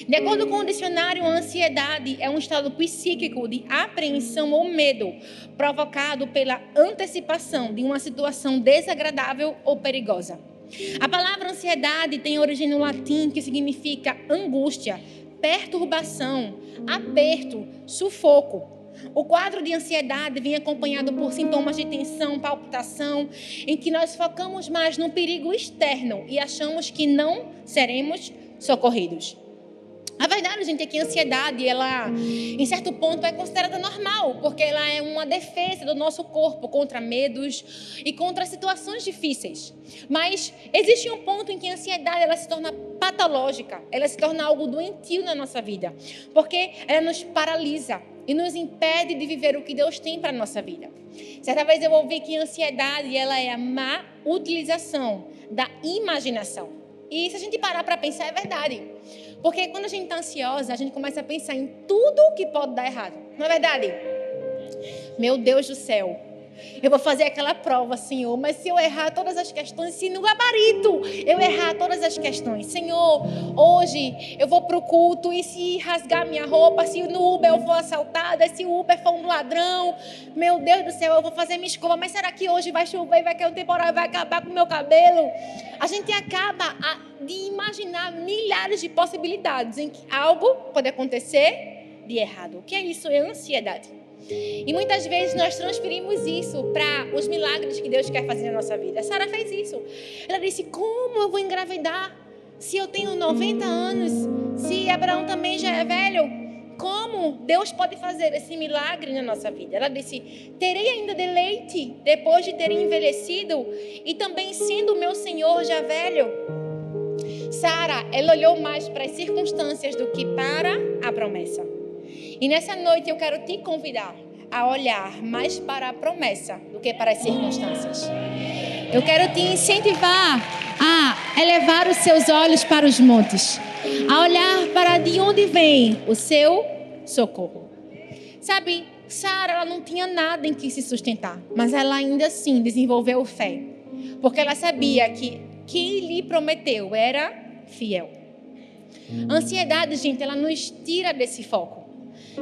[SPEAKER 1] De acordo com o dicionário, a ansiedade é um estado psíquico de apreensão ou medo provocado pela antecipação de uma situação desagradável ou perigosa. A palavra ansiedade tem origem no latim, que significa angústia, perturbação, aperto, sufoco. O quadro de ansiedade vem acompanhado por sintomas de tensão, palpitação, em que nós focamos mais no perigo externo e achamos que não seremos socorridos. A verdade, gente, é que a ansiedade, ela, em certo ponto, é considerada normal, porque ela é uma defesa do nosso corpo contra medos e contra situações difíceis. Mas existe um ponto em que a ansiedade ela se torna patológica, ela se torna algo doentio na nossa vida, porque ela nos paralisa e nos impede de viver o que Deus tem para a nossa vida. Certa vez eu ouvi que a ansiedade ela é a má utilização da imaginação. E se a gente parar para pensar, é verdade. Porque quando a gente está ansiosa, a gente começa a pensar em tudo que pode dar errado. Não é verdade? Meu Deus do céu. Eu vou fazer aquela prova, Senhor, mas se eu errar todas as questões, se no gabarito eu errar todas as questões, Senhor, hoje eu vou para o culto e se rasgar minha roupa, se no Uber eu for assaltada, se o Uber for um ladrão, meu Deus do céu, eu vou fazer minha escova, mas será que hoje vai chover e vai cair um temporal e vai acabar com o meu cabelo? A gente acaba de imaginar milhares de possibilidades em que algo pode acontecer de errado. O que é isso? É ansiedade. E muitas vezes nós transferimos isso para os milagres que Deus quer fazer na nossa vida. A Sara fez isso. Ela disse, como eu vou engravidar se eu tenho 90 anos? Se Abraão também já é velho? Como Deus pode fazer esse milagre na nossa vida? Ela disse, terei ainda deleite depois de ter envelhecido e também sendo meu Senhor já velho? Sara, ela olhou mais para as circunstâncias do que para a promessa. E nessa noite eu quero te convidar a olhar mais para a promessa do que para as circunstâncias. Eu quero te incentivar a elevar os seus olhos para os montes, a olhar para de onde vem o seu socorro. Sabe, Sara, ela não tinha nada em que se sustentar, mas ela ainda assim desenvolveu fé, porque ela sabia que quem lhe prometeu era fiel. A ansiedade, gente, ela nos tira desse foco.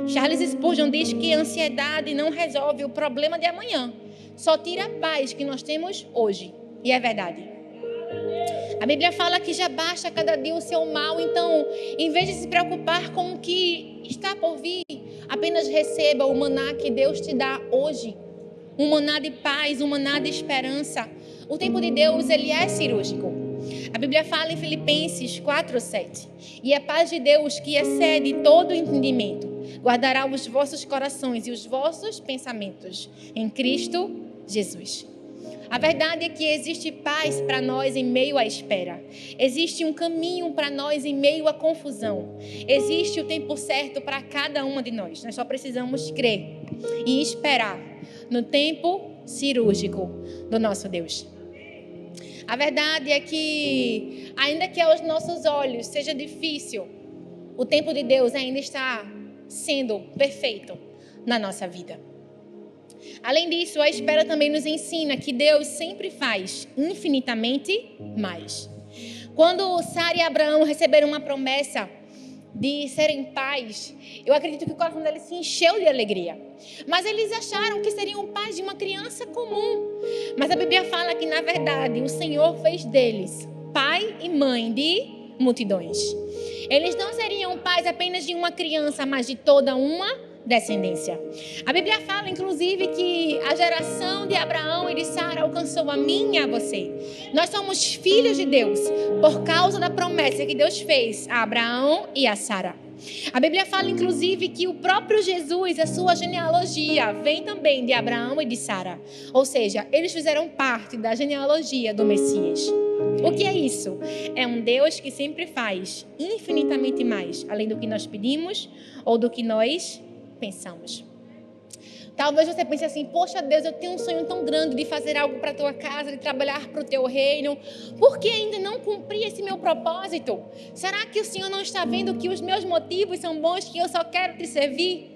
[SPEAKER 1] Charles Spurgeon diz que a ansiedade não resolve o problema de amanhã, só tira a paz que nós temos hoje. E é verdade. A Bíblia fala que já basta cada dia o seu mal, então, em vez de se preocupar com o que está por vir, apenas receba o maná que Deus te dá hoje. Um maná de paz, um maná de esperança. O tempo de Deus, ele é cirúrgico. A Bíblia fala em Filipenses 4:7. E a paz de Deus, que excede todo o entendimento, guardará os vossos corações e os vossos pensamentos em Cristo Jesus. A verdade é que existe paz para nós em meio à espera. Existe um caminho para nós em meio à confusão. Existe o tempo certo para cada uma de nós. Nós só precisamos crer e esperar no tempo cirúrgico do nosso Deus. A verdade é que, ainda que aos nossos olhos seja difícil, o tempo de Deus ainda está sendo perfeito na nossa vida. Além disso, a espera também nos ensina que Deus sempre faz infinitamente mais. Quando Sara e Abraão receberam uma promessa de serem pais, eu acredito que o coração deles se encheu de alegria. Mas eles acharam que seriam pais de uma criança comum. Mas a Bíblia fala que, na verdade, o Senhor fez deles pai e mãe de multidões. Eles não seriam pais apenas de uma criança, mas de toda uma descendência. A Bíblia fala, inclusive, que a geração de Abraão e de Sara alcançou a mim e a você. Nós somos filhos de Deus por causa da promessa que Deus fez a Abraão e a Sara. A Bíblia fala, inclusive, que o próprio Jesus, a sua genealogia, vem também de Abraão e de Sara. Ou seja, eles fizeram parte da genealogia do Messias. O que é isso? É um Deus que sempre faz infinitamente mais, além do que nós pedimos ou do que nós pensamos. Talvez você pense assim, poxa Deus, eu tenho um sonho tão grande de fazer algo para a tua casa, de trabalhar para o teu reino. Por que ainda não cumpri esse meu propósito? Será que o Senhor não está vendo que os meus motivos são bons, que eu só quero te servir?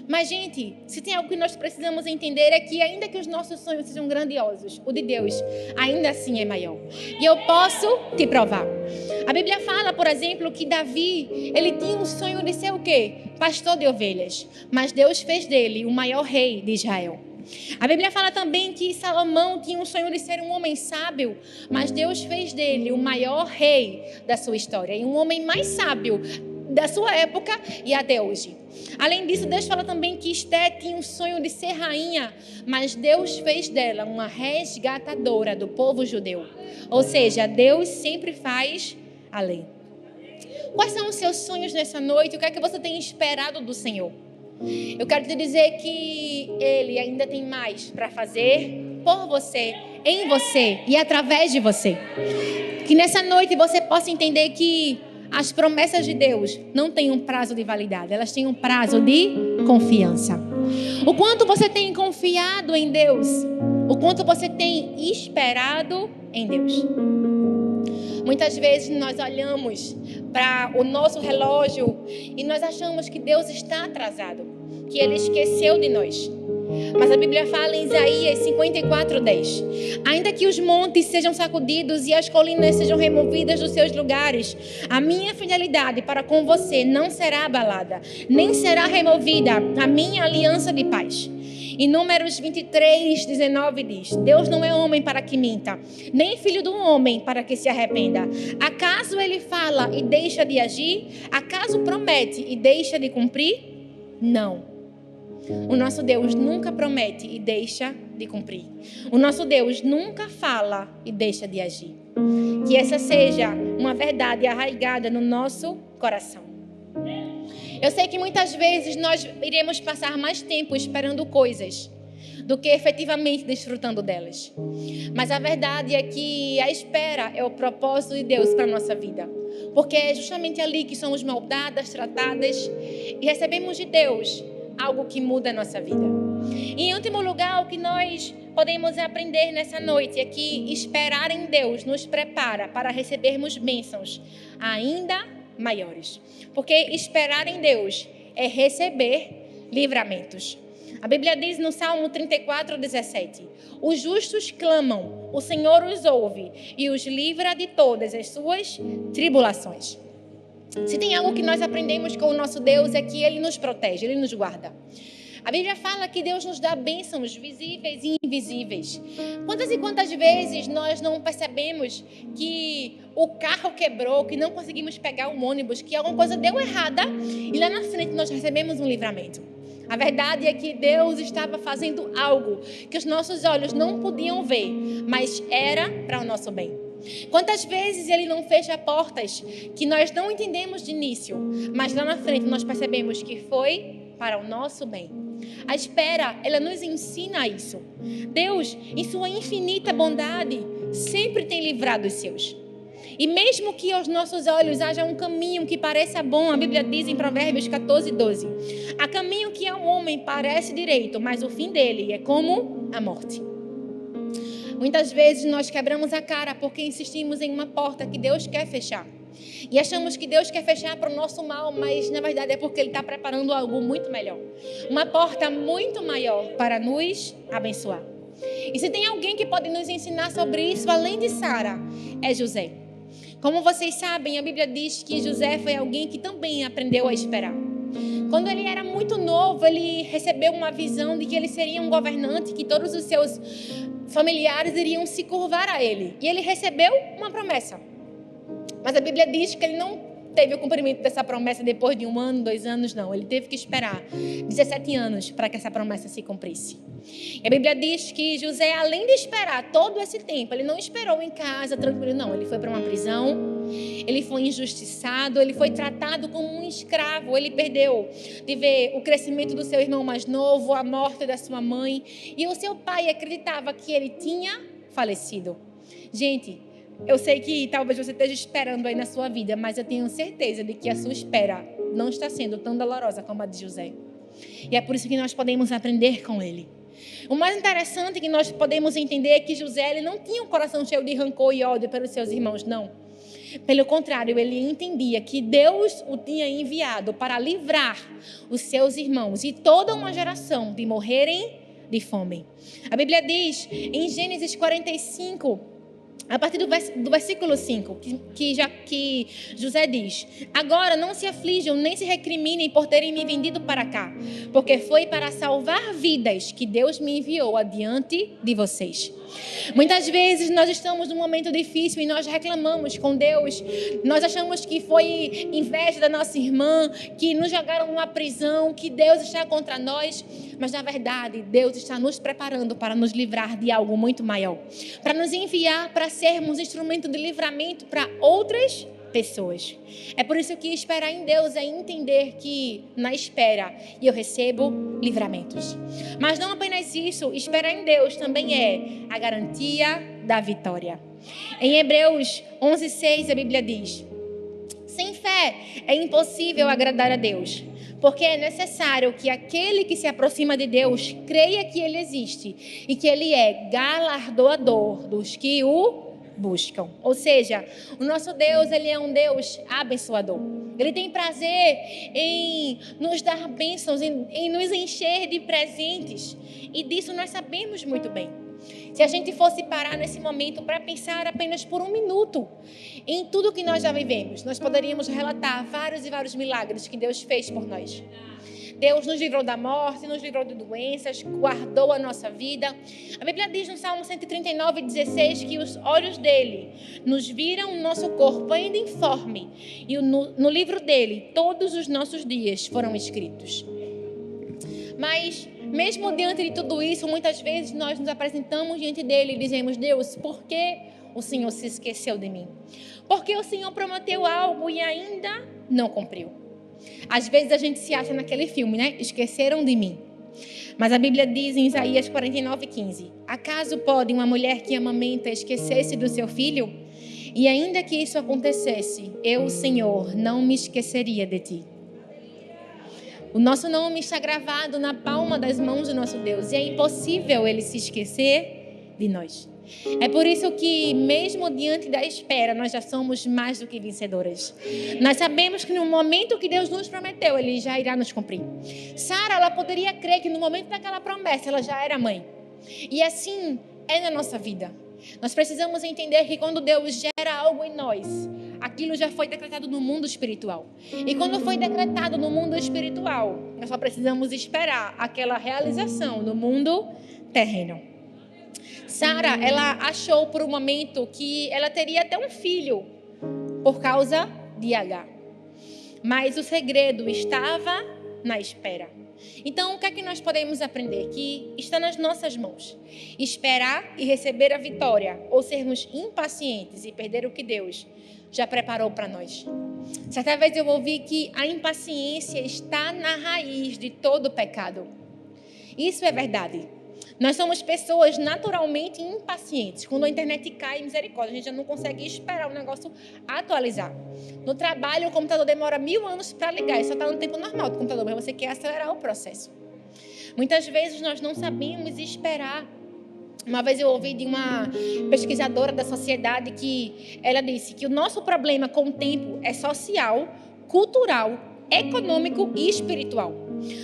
[SPEAKER 1] Mas, gente, se tem algo que nós precisamos entender é que ainda que os nossos sonhos sejam grandiosos, o de Deus ainda assim é maior. E eu posso te provar. A Bíblia fala, por exemplo, que Davi, ele tinha um sonho de ser o quê? Pastor de ovelhas. Mas Deus fez dele o maior rei de Israel. A Bíblia fala também que Salomão tinha um sonho de ser um homem sábio, mas Deus fez dele o maior rei da sua história e um homem mais sábio da sua época e até hoje. Além disso, Deus fala também que Esté tinha um sonho de ser rainha, mas Deus fez dela uma resgatadora do povo judeu. Ou seja, Deus sempre faz além. Quais são os seus sonhos nessa noite? O que é que você tem esperado do Senhor? Eu quero te dizer que Ele ainda tem mais para fazer por você, em você e através de você. Que nessa noite você possa entender que as promessas de Deus não têm um prazo de validade, elas têm um prazo de confiança. O quanto você tem confiado em Deus, o quanto você tem esperado em Deus. Muitas vezes nós olhamos para o nosso relógio e nós achamos que Deus está atrasado, que Ele esqueceu de nós. Mas a Bíblia fala em Isaías 54:10. Ainda que os montes sejam sacudidos e as colinas sejam removidas dos seus lugares, a minha fidelidade para com você não será abalada, nem será removida a minha aliança de paz. Em Números 23:19 diz: Deus não é homem para que minta, nem filho do homem para que se arrependa. Acaso ele fala e deixa de agir? Acaso promete e deixa de cumprir? Não. O nosso Deus nunca promete e deixa de cumprir. O nosso Deus nunca fala e deixa de agir. Que essa seja uma verdade arraigada no nosso coração. Eu sei que muitas vezes nós iremos passar mais tempo esperando coisas do que efetivamente desfrutando delas. Mas a verdade é que a espera é o propósito de Deus para a nossa vida. Porque é justamente ali que somos moldadas, tratadas e recebemos de Deus algo que muda a nossa vida. E em último lugar, o que nós podemos aprender nessa noite é que esperar em Deus nos prepara para recebermos bênçãos ainda maiores. Porque esperar em Deus é receber livramentos. A Bíblia diz no Salmo 34:17: os justos clamam, o Senhor os ouve e os livra de todas as suas tribulações. Se tem algo que nós aprendemos com o nosso Deus é que Ele nos protege, Ele nos guarda. A Bíblia fala que Deus nos dá bênçãos visíveis e invisíveis. Quantas e quantas vezes nós não percebemos que o carro quebrou, que não conseguimos pegar um ônibus, que alguma coisa deu errada e lá na frente nós recebemos um livramento. A verdade é que Deus estava fazendo algo que os nossos olhos não podiam ver, mas era para o nosso bem. Quantas vezes Ele não fecha portas que nós não entendemos de início, mas lá na frente nós percebemos que foi para o nosso bem. A espera, ela nos ensina isso. Deus, em sua infinita bondade, sempre tem livrado os seus. E mesmo que aos nossos olhos haja um caminho que pareça bom, a Bíblia diz em Provérbios 14:12, há caminho que ao homem parece direito, mas o fim dele é como a morte. Muitas vezes nós quebramos a cara porque insistimos em uma porta que Deus quer fechar. E achamos que Deus quer fechar para o nosso mal, mas na verdade é porque Ele está preparando algo muito melhor. Uma porta muito maior para nos abençoar. E se tem alguém que pode nos ensinar sobre isso, além de Sara, é José. Como vocês sabem, a Bíblia diz que José foi alguém que também aprendeu a esperar. Quando ele era muito novo, ele recebeu uma visão de que ele seria um governante, que todos os seus familiares iriam se curvar a ele. E ele recebeu uma promessa. Mas a Bíblia diz que ele não teve o cumprimento dessa promessa depois de 1 ano, 2 anos, não. Ele teve que esperar 17 anos para que essa promessa se cumprisse. E a Bíblia diz que José, além de esperar todo esse tempo, ele não esperou em casa tranquilo, não. Ele foi para uma prisão, ele foi injustiçado, ele foi tratado como um escravo. Ele perdeu de ver o crescimento do seu irmão mais novo, a morte da sua mãe. E o seu pai acreditava que ele tinha falecido. Gente, eu sei que talvez você esteja esperando aí na sua vida, mas eu tenho certeza de que a sua espera não está sendo tão dolorosa como a de José. E é por isso que nós podemos aprender com ele. O mais interessante que nós podemos entender é que José ele não tinha um coração cheio de rancor e ódio pelos seus irmãos, não. Pelo contrário, ele entendia que Deus o tinha enviado para livrar os seus irmãos e toda uma geração de morrerem de fome. A Bíblia diz em Gênesis 45, a partir do versículo 5, que José diz: agora não se aflijam nem se recriminem por terem me vendido para cá, porque foi para salvar vidas que Deus me enviou adiante de vocês. Muitas vezes nós estamos num momento difícil e nós reclamamos com Deus. Nós achamos que foi inveja da nossa irmã, que nos jogaram numa prisão, que Deus está contra nós. Mas na verdade, Deus está nos preparando para nos livrar de algo muito maior. Para nos enviar para sermos instrumento de livramento para outras pessoas. É por isso que esperar em Deus é entender que na espera eu recebo livramentos. Mas não apenas isso, esperar em Deus também é a garantia da vitória. Em Hebreus 11:6 a Bíblia diz: sem fé é impossível agradar a Deus, porque é necessário que aquele que se aproxima de Deus creia que Ele existe e que Ele é galardoador dos que o buscam. Ou seja, o nosso Deus, Ele é um Deus abençoador. Ele tem prazer em nos dar bênçãos, em nos encher de presentes. E disso nós sabemos muito bem. Se a gente fosse parar nesse momento para pensar apenas por um minuto em tudo que nós já vivemos, nós poderíamos relatar vários e vários milagres que Deus fez por nós. Deus nos livrou da morte, nos livrou de doenças, guardou a nossa vida. A Bíblia diz no Salmo 139:16 que os olhos dele nos viram o nosso corpo ainda informe. E no livro dele, todos os nossos dias foram escritos. Mas, mesmo diante de tudo isso, muitas vezes nós nos apresentamos diante dele e dizemos: Deus, por que o Senhor se esqueceu de mim? Porque o Senhor prometeu algo e ainda não cumpriu. Às vezes a gente se acha naquele filme, né? Esqueceram de mim. Mas a Bíblia diz em Isaías 49:15: acaso pode uma mulher que amamenta esquecer-se do seu filho? E ainda que isso acontecesse, eu, Senhor, não me esqueceria de ti. O nosso nome está gravado na palma das mãos do nosso Deus e é impossível Ele se esquecer de nós. É por isso que, mesmo diante da espera, nós já somos mais do que vencedoras. Nós sabemos que no momento que Deus nos prometeu, Ele já irá nos cumprir. Sara, ela poderia crer que no momento daquela promessa, ela já era mãe. E assim é na nossa vida. Nós precisamos entender que quando Deus gera algo em nós, aquilo já foi decretado no mundo espiritual. E quando foi decretado no mundo espiritual, nós só precisamos esperar aquela realização no mundo terreno. Sara, ela achou por um momento que ela teria até um filho por causa de Agar. Mas o segredo estava na espera. Então, o que é que nós podemos aprender? Que está nas nossas mãos. Esperar e receber a vitória, ou sermos impacientes e perder o que Deus já preparou para nós. Certa vez eu ouvi que a impaciência está na raiz de todo pecado. Isso é verdade. Nós somos pessoas naturalmente impacientes. Quando a internet cai, misericórdia, a gente já não consegue esperar o negócio atualizar. No trabalho, o computador demora 1000 anos para ligar. Isso só está no tempo normal do computador, mas você quer acelerar o processo. Muitas vezes nós não sabemos esperar. Uma vez eu ouvi de uma pesquisadora da sociedade que ela disse que o nosso problema com o tempo é social, cultural, econômico e espiritual.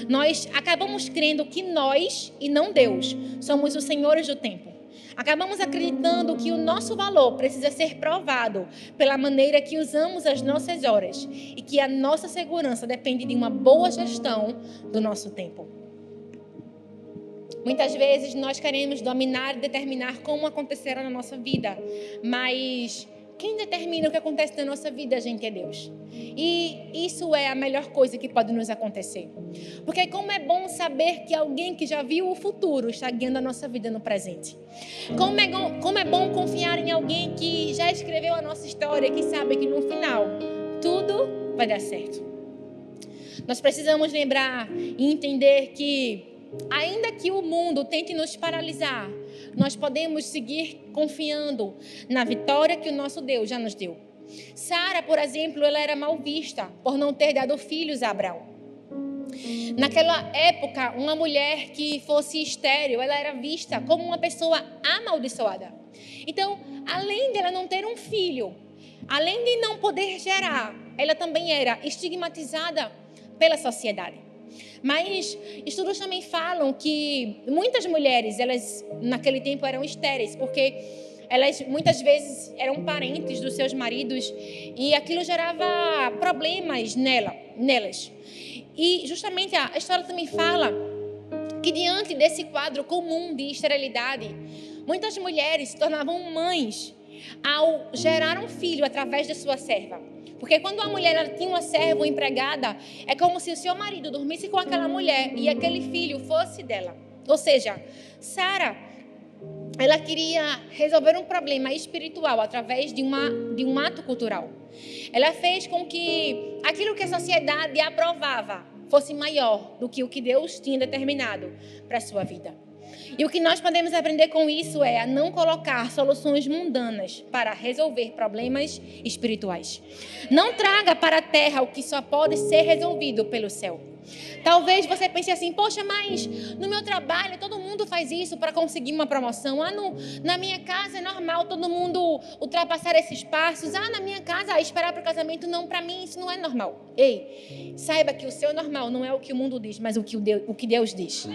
[SPEAKER 1] Nós acabamos crendo que nós, e não Deus, somos os senhores do tempo. Acabamos acreditando que o nosso valor precisa ser provado pela maneira que usamos as nossas horas e que a nossa segurança depende de uma boa gestão do nosso tempo. Muitas vezes nós queremos dominar e determinar como acontecerá na nossa vida, mas quem determina o que acontece na nossa vida, gente, é Deus. E isso é a melhor coisa que pode nos acontecer. Porque como é bom saber que alguém que já viu o futuro está guiando a nossa vida no presente. Como é bom confiar em alguém que já escreveu a nossa história, que sabe que no final tudo vai dar certo. Nós precisamos lembrar e entender que, ainda que o mundo tente nos paralisar, nós podemos seguir confiando na vitória que o nosso Deus já nos deu. Sara, por exemplo, ela era mal vista por não ter dado filhos a Abraão. Naquela época, uma mulher que fosse estéril, ela era vista como uma pessoa amaldiçoada. Então, além dela não ter um filho, além de não poder gerar, ela também era estigmatizada pela sociedade. Mas estudos também falam que muitas mulheres, elas naquele tempo eram estéreis, porque elas muitas vezes eram parentes dos seus maridos e aquilo gerava problemas nelas. E justamente a história também fala que diante desse quadro comum de esterilidade, muitas mulheres se tornavam mães ao gerar um filho através de sua serva. Porque quando a mulher ela tinha uma serva ou empregada, é como se o seu marido dormisse com aquela mulher e aquele filho fosse dela. Ou seja, Sara, ela queria resolver um problema espiritual através de um ato cultural. Ela fez com que aquilo que a sociedade aprovava fosse maior do que o que Deus tinha determinado para a sua vida. E o que nós podemos aprender com isso é a não colocar soluções mundanas para resolver problemas espirituais. Não traga para a terra o que só pode ser resolvido pelo céu. Talvez você pense assim, poxa, mas no meu trabalho todo mundo faz isso para conseguir uma promoção. Na minha casa é normal todo mundo ultrapassar esses passos. Na minha casa esperar para o casamento, não, para mim isso não é normal. Ei, saiba que o seu normal não é o que o mundo diz, mas o que Deus diz.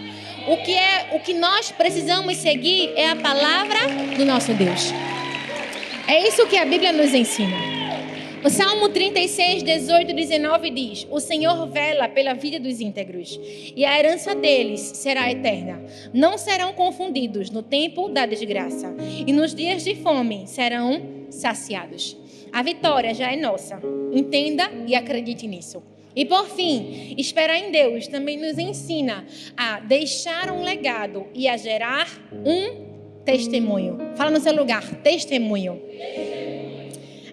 [SPEAKER 1] O que nós precisamos seguir é a palavra do nosso Deus. É isso que a Bíblia nos ensina. O Salmo 36, 18 e 19 diz: o Senhor vela pela vida dos íntegros, e a herança deles será eterna. Não serão confundidos no tempo da desgraça, e nos dias de fome serão saciados. A vitória já é nossa. Entenda e acredite nisso. E por fim, esperar em Deus também nos ensina a deixar um legado e a gerar um testemunho. Fala no seu lugar, testemunho.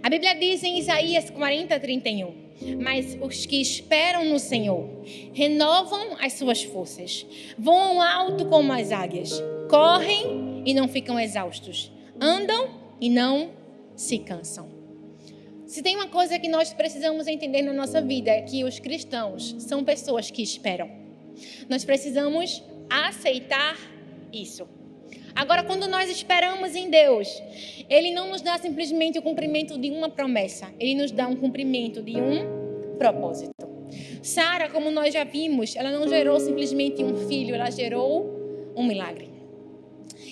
[SPEAKER 1] A Bíblia diz em Isaías 40, 31, mas os que esperam no Senhor renovam as suas forças, voam alto como as águias, correm e não ficam exaustos, andam e não se cansam. Se tem uma coisa que nós precisamos entender na nossa vida é que os cristãos são pessoas que esperam. Nós precisamos aceitar isso. Agora, quando nós esperamos em Deus, Ele não nos dá simplesmente o cumprimento de uma promessa. Ele nos dá um cumprimento de um propósito. Sara, como nós já vimos, ela não gerou simplesmente um filho, ela gerou um milagre.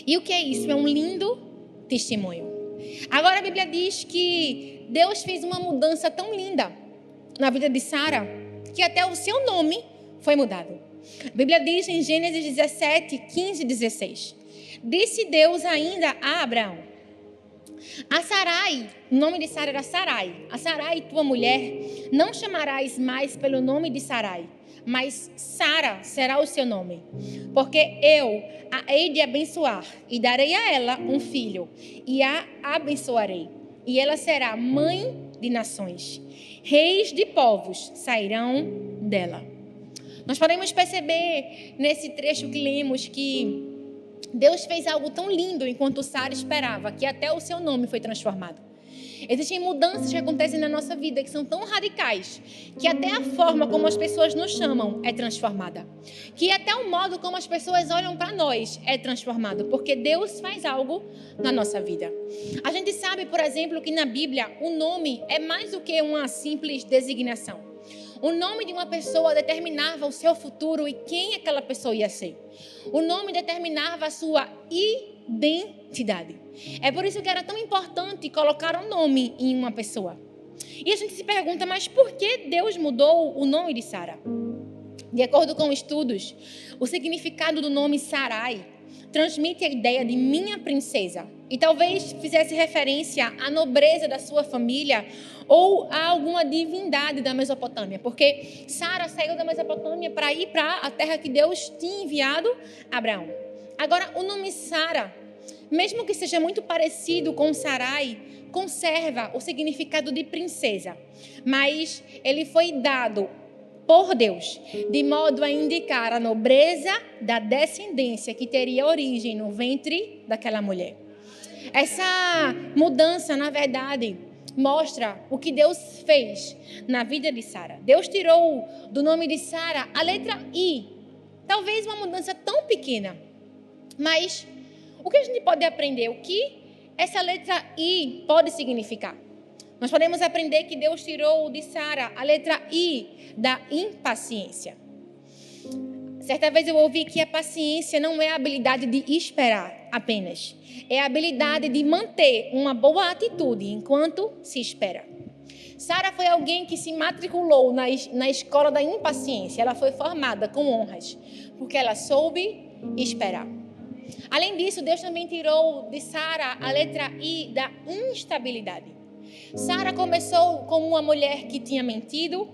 [SPEAKER 1] E o que é isso? É um lindo testemunho. Agora a Bíblia diz que Deus fez uma mudança tão linda na vida de Sara, que até o seu nome foi mudado. A Bíblia diz em Gênesis 17, 15 e 16. Disse Deus ainda a Abraão: a Sarai, o nome de Sara era Sarai, a Sarai, tua mulher, não chamarás mais pelo nome de Sarai, mas Sara será o seu nome, porque eu a hei de abençoar e darei a ela um filho e a abençoarei, e ela será mãe de nações, reis de povos sairão dela. Nós podemos perceber nesse trecho que lemos que Deus fez algo tão lindo enquanto Sara esperava, que até o seu nome foi transformado. Existem mudanças que acontecem na nossa vida que são tão radicais, que até a forma como as pessoas nos chamam é transformada. Que até o modo como as pessoas olham para nós é transformado, porque Deus faz algo na nossa vida. A gente sabe, por exemplo, que na Bíblia o nome é mais do que uma simples designação. O nome de uma pessoa determinava o seu futuro e quem aquela pessoa ia ser. O nome determinava a sua identidade. É por isso que era tão importante colocar um nome em uma pessoa. E a gente se pergunta, mas por que Deus mudou o nome de Sara? De acordo com estudos, o significado do nome Sarai transmite a ideia de minha princesa. E talvez fizesse referência à nobreza da sua família ou a alguma divindade da Mesopotâmia. Porque Sara saiu da Mesopotâmia para ir para a terra que Deus tinha enviado a Abraão. Agora, o nome Sara, mesmo que seja muito parecido com Sarai, conserva o significado de princesa. Mas ele foi dado por Deus, de modo a indicar a nobreza da descendência que teria origem no ventre daquela mulher. Essa mudança, na verdade, mostra o que Deus fez na vida de Sara. Deus tirou do nome de Sara a letra I. Talvez uma mudança tão pequena. Mas o que a gente pode aprender? O que essa letra I pode significar? Nós podemos aprender que Deus tirou de Sara a letra I da impaciência. Certa vez eu ouvi que a paciência não é a habilidade de esperar apenas. É a habilidade de manter uma boa atitude enquanto se espera. Sara foi alguém que se matriculou na escola da impaciência. Ela foi formada com honras, porque ela soube esperar. Além disso, Deus também tirou de Sara a letra I da instabilidade. Sara começou como uma mulher que tinha mentido.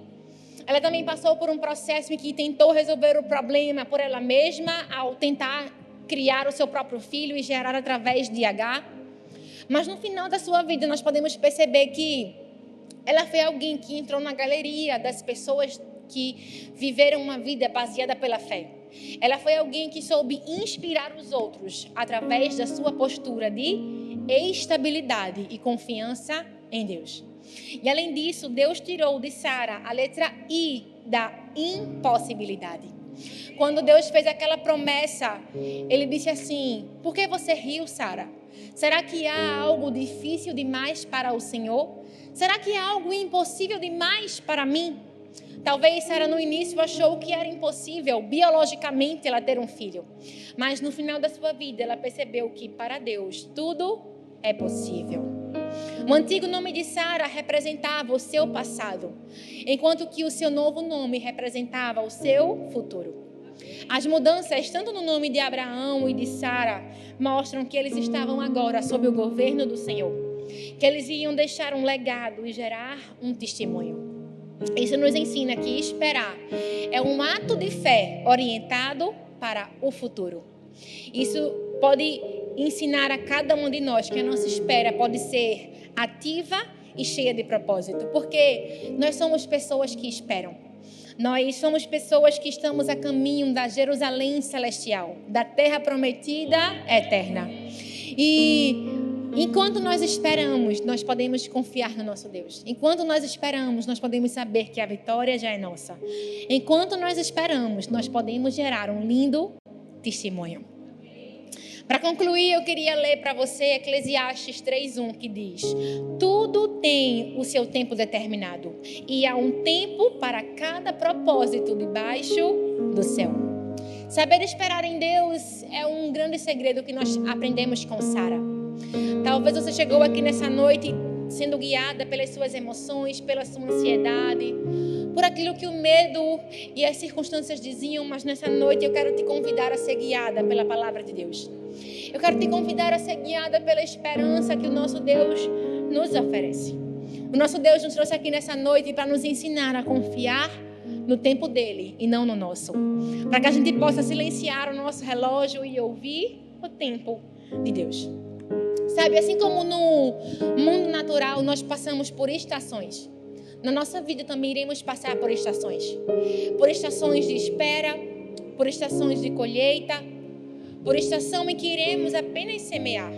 [SPEAKER 1] Ela também passou por um processo em que tentou resolver o problema por ela mesma, ao tentar criar o seu próprio filho e gerar através de Agar. Mas no final da sua vida, nós podemos perceber que ela foi alguém que entrou na galeria das pessoas que viveram uma vida baseada pela fé. Ela foi alguém que soube inspirar os outros através da sua postura de estabilidade e confiança em Deus. E além disso, Deus tirou de Sara a letra I da impossibilidade. Quando Deus fez aquela promessa, Ele disse assim: por que você riu, Sara? Será que há algo difícil demais para o Senhor? Será que há algo impossível demais para mim? Talvez Sara no início achou que era impossível biologicamente ela ter um filho. Mas no final da sua vida ela percebeu que para Deus tudo é possível. O antigo nome de Sara representava o seu passado, enquanto que o seu novo nome representava o seu futuro. As mudanças, tanto no nome de Abraão e de Sara, mostram que eles estavam agora sob o governo do Senhor, que eles iam deixar um legado e gerar um testemunho. Isso nos ensina que esperar é um ato de fé orientado para o futuro. Isso pode ensinar a cada um de nós que a nossa espera pode ser ativa e cheia de propósito, porque nós somos pessoas que esperam. Nós somos pessoas que estamos a caminho da Jerusalém celestial, da terra prometida eterna. E enquanto nós esperamos, nós podemos confiar no nosso Deus. Enquanto nós esperamos, nós podemos saber que a vitória já é nossa. Enquanto nós esperamos, nós podemos gerar um lindo testemunho. Para concluir, eu queria ler para você Eclesiastes 3:1, que diz: tudo tem o seu tempo determinado, e há um tempo para cada propósito debaixo do céu. Saber esperar em Deus é um grande segredo que nós aprendemos com Sara. Talvez você chegou aqui nessa noite sendo guiada pelas suas emoções, pela sua ansiedade, por aquilo que o medo e as circunstâncias diziam, mas nessa noite eu quero te convidar a ser guiada pela palavra de Deus. Eu quero te convidar a ser guiada pela esperança que o nosso Deus nos oferece. O nosso Deus nos trouxe aqui nessa noite para nos ensinar a confiar no tempo dele e não no nosso. Para que a gente possa silenciar o nosso relógio e ouvir o tempo de Deus. Sabe, assim como no mundo natural nós passamos por estações, na nossa vida também iremos passar por estações. Por estações de espera, por estações de colheita, por estação em que iremos apenas semear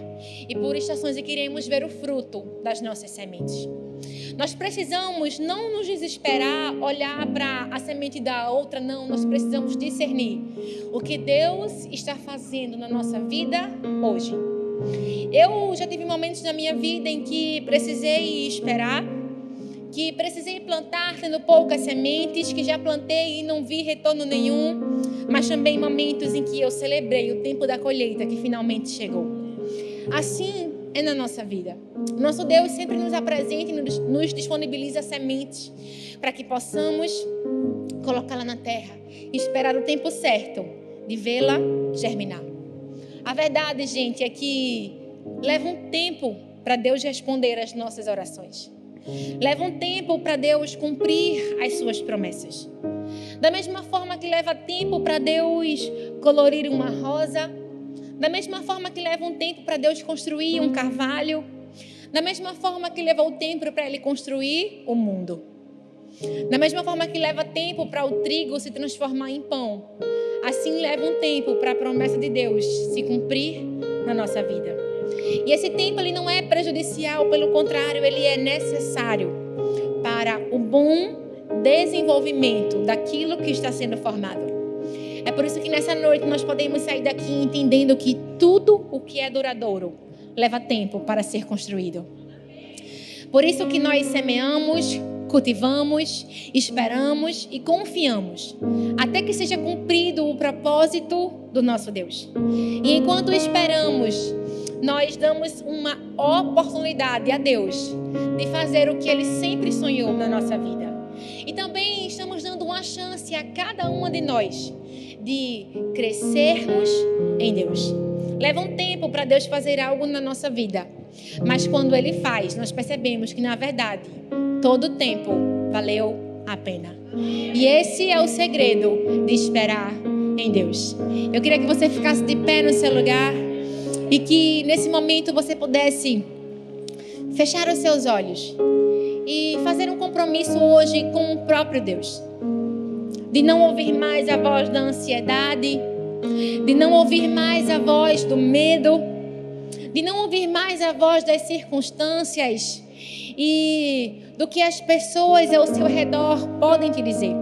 [SPEAKER 1] e por estações em que iremos ver o fruto das nossas sementes. Nós precisamos não nos desesperar, olhar para a semente da outra, não. Nós precisamos discernir o que Deus está fazendo na nossa vida hoje. Eu já tive momentos na minha vida em que precisei esperar, que precisei plantar tendo poucas sementes, que já plantei e não vi retorno nenhum, mas também momentos em que eu celebrei o tempo da colheita que finalmente chegou. Assim é na nossa vida. Nosso Deus sempre nos apresenta e nos disponibiliza sementes para que possamos colocá-la na terra e esperar o tempo certo de vê-la germinar. A verdade, gente, é que leva um tempo para Deus responder às nossas orações. Leva um tempo para Deus cumprir as suas promessas. Da mesma forma que leva tempo para Deus colorir uma rosa, da mesma forma que leva um tempo para Deus construir um carvalho, da mesma forma que leva o tempo para Ele construir o mundo. Da mesma forma que leva tempo para o trigo se transformar em pão, assim leva um tempo para a promessa de Deus se cumprir na nossa vida. E esse tempo ele não é prejudicial, pelo contrário, ele é necessário para o bom desenvolvimento daquilo que está sendo formado. É por isso que nessa noite nós podemos sair daqui entendendo que tudo o que é duradouro leva tempo para ser construído. Por isso que nós semeamos, cultivamos, esperamos e confiamos, até que seja cumprido o propósito do nosso Deus. E enquanto esperamos, nós damos uma oportunidade a Deus de fazer o que Ele sempre sonhou na nossa vida. E também estamos dando uma chance a cada uma de nós de crescermos em Deus. Leva um tempo para Deus fazer algo na nossa vida, mas quando Ele faz, nós percebemos que na verdade todo o tempo valeu a pena. E esse é o segredo de esperar em Deus. Eu queria que você ficasse de pé no seu lugar e que nesse momento você pudesse fechar os seus olhos e fazer um compromisso hoje com o próprio Deus. De não ouvir mais a voz da ansiedade, de não ouvir mais a voz do medo, de não ouvir mais a voz das circunstâncias e do que as pessoas ao seu redor podem te dizer.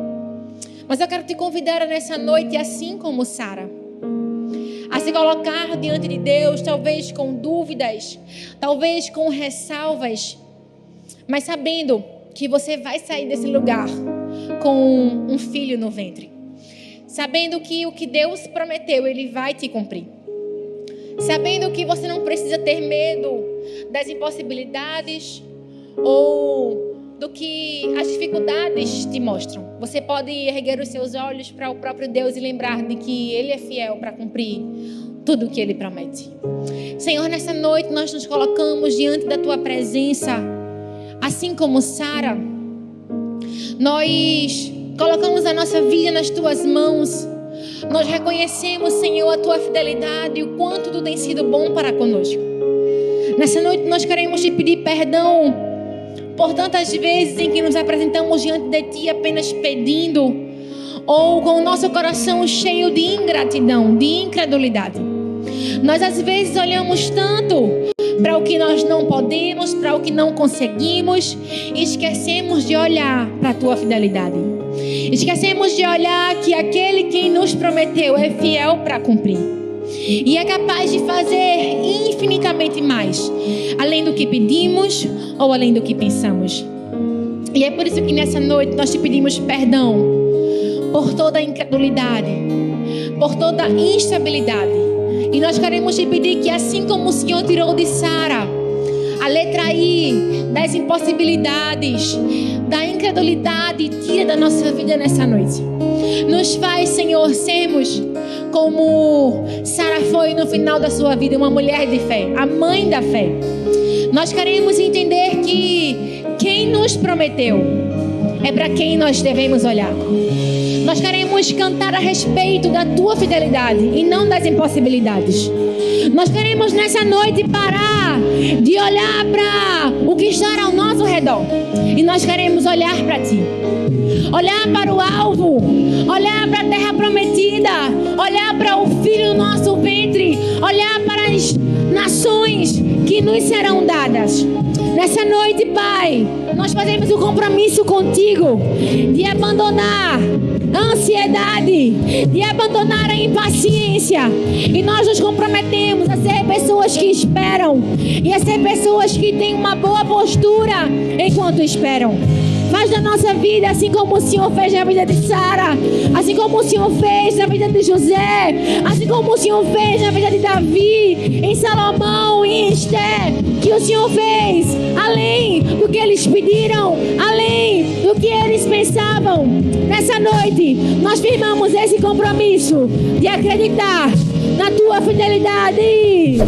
[SPEAKER 1] Mas eu quero te convidar nessa noite, assim como Sara, a se colocar diante de Deus, talvez com dúvidas, talvez com ressalvas, mas sabendo que você vai sair desse lugar com um filho no ventre. Sabendo que o que Deus prometeu, Ele vai te cumprir. Sabendo que você não precisa ter medo das impossibilidades ou do que as dificuldades te mostram. Você pode erguer os seus olhos para o próprio Deus e lembrar de que Ele é fiel para cumprir tudo o que Ele promete. Senhor, nessa noite nós nos colocamos diante da Tua presença, assim como Sara. Nós colocamos a nossa vida nas Tuas mãos. Nós reconhecemos, Senhor, a Tua fidelidade e o quanto Tu tem sido bom para conosco. Nessa noite nós queremos Te pedir perdão por tantas vezes em que nos apresentamos diante de Ti apenas pedindo, ou com o nosso coração cheio de ingratidão, de incredulidade. Nós às vezes olhamos tanto para o que nós não podemos, para o que não conseguimos, e esquecemos de olhar para a Tua fidelidade. Esquecemos de olhar que aquele quem nos prometeu é fiel para cumprir. E é capaz de fazer infinitamente mais, além do que pedimos ou além do que pensamos. E é por isso que nessa noite nós te pedimos perdão por toda a incredulidade, por toda a instabilidade. E nós queremos te pedir que, assim como o Senhor tirou de Sara a letra I das impossibilidades, da incredulidade, tira da nossa vida nessa noite. Nos faz, Senhor, sermos como Sara foi no final da sua vida, uma mulher de fé, a mãe da fé. Nós queremos entender que quem nos prometeu é para quem nós devemos olhar. Nós queremos cantar a respeito da Tua fidelidade e não das impossibilidades. Nós queremos nessa noite parar de olhar para o que está ao nosso redor. E nós queremos olhar para Ti. Olhar para o alvo, olhar para a terra prometida, olhar para o filho do nosso ventre, olhar para as nações que nos serão dadas. Nessa noite, Pai, nós fazemos um compromisso contigo de abandonar a ansiedade, de abandonar a impaciência, e nós nos comprometemos a ser pessoas que esperam e a ser pessoas que têm uma boa postura enquanto esperam. Faz na nossa vida assim como o Senhor fez na vida de Sara, assim como o Senhor fez na vida de José, assim como o Senhor fez na vida de Davi, em Salomão e em Esther, que o Senhor fez além do que eles pediram, além do que eles pensavam. Nessa noite nós firmamos esse compromisso de acreditar na Tua fidelidade.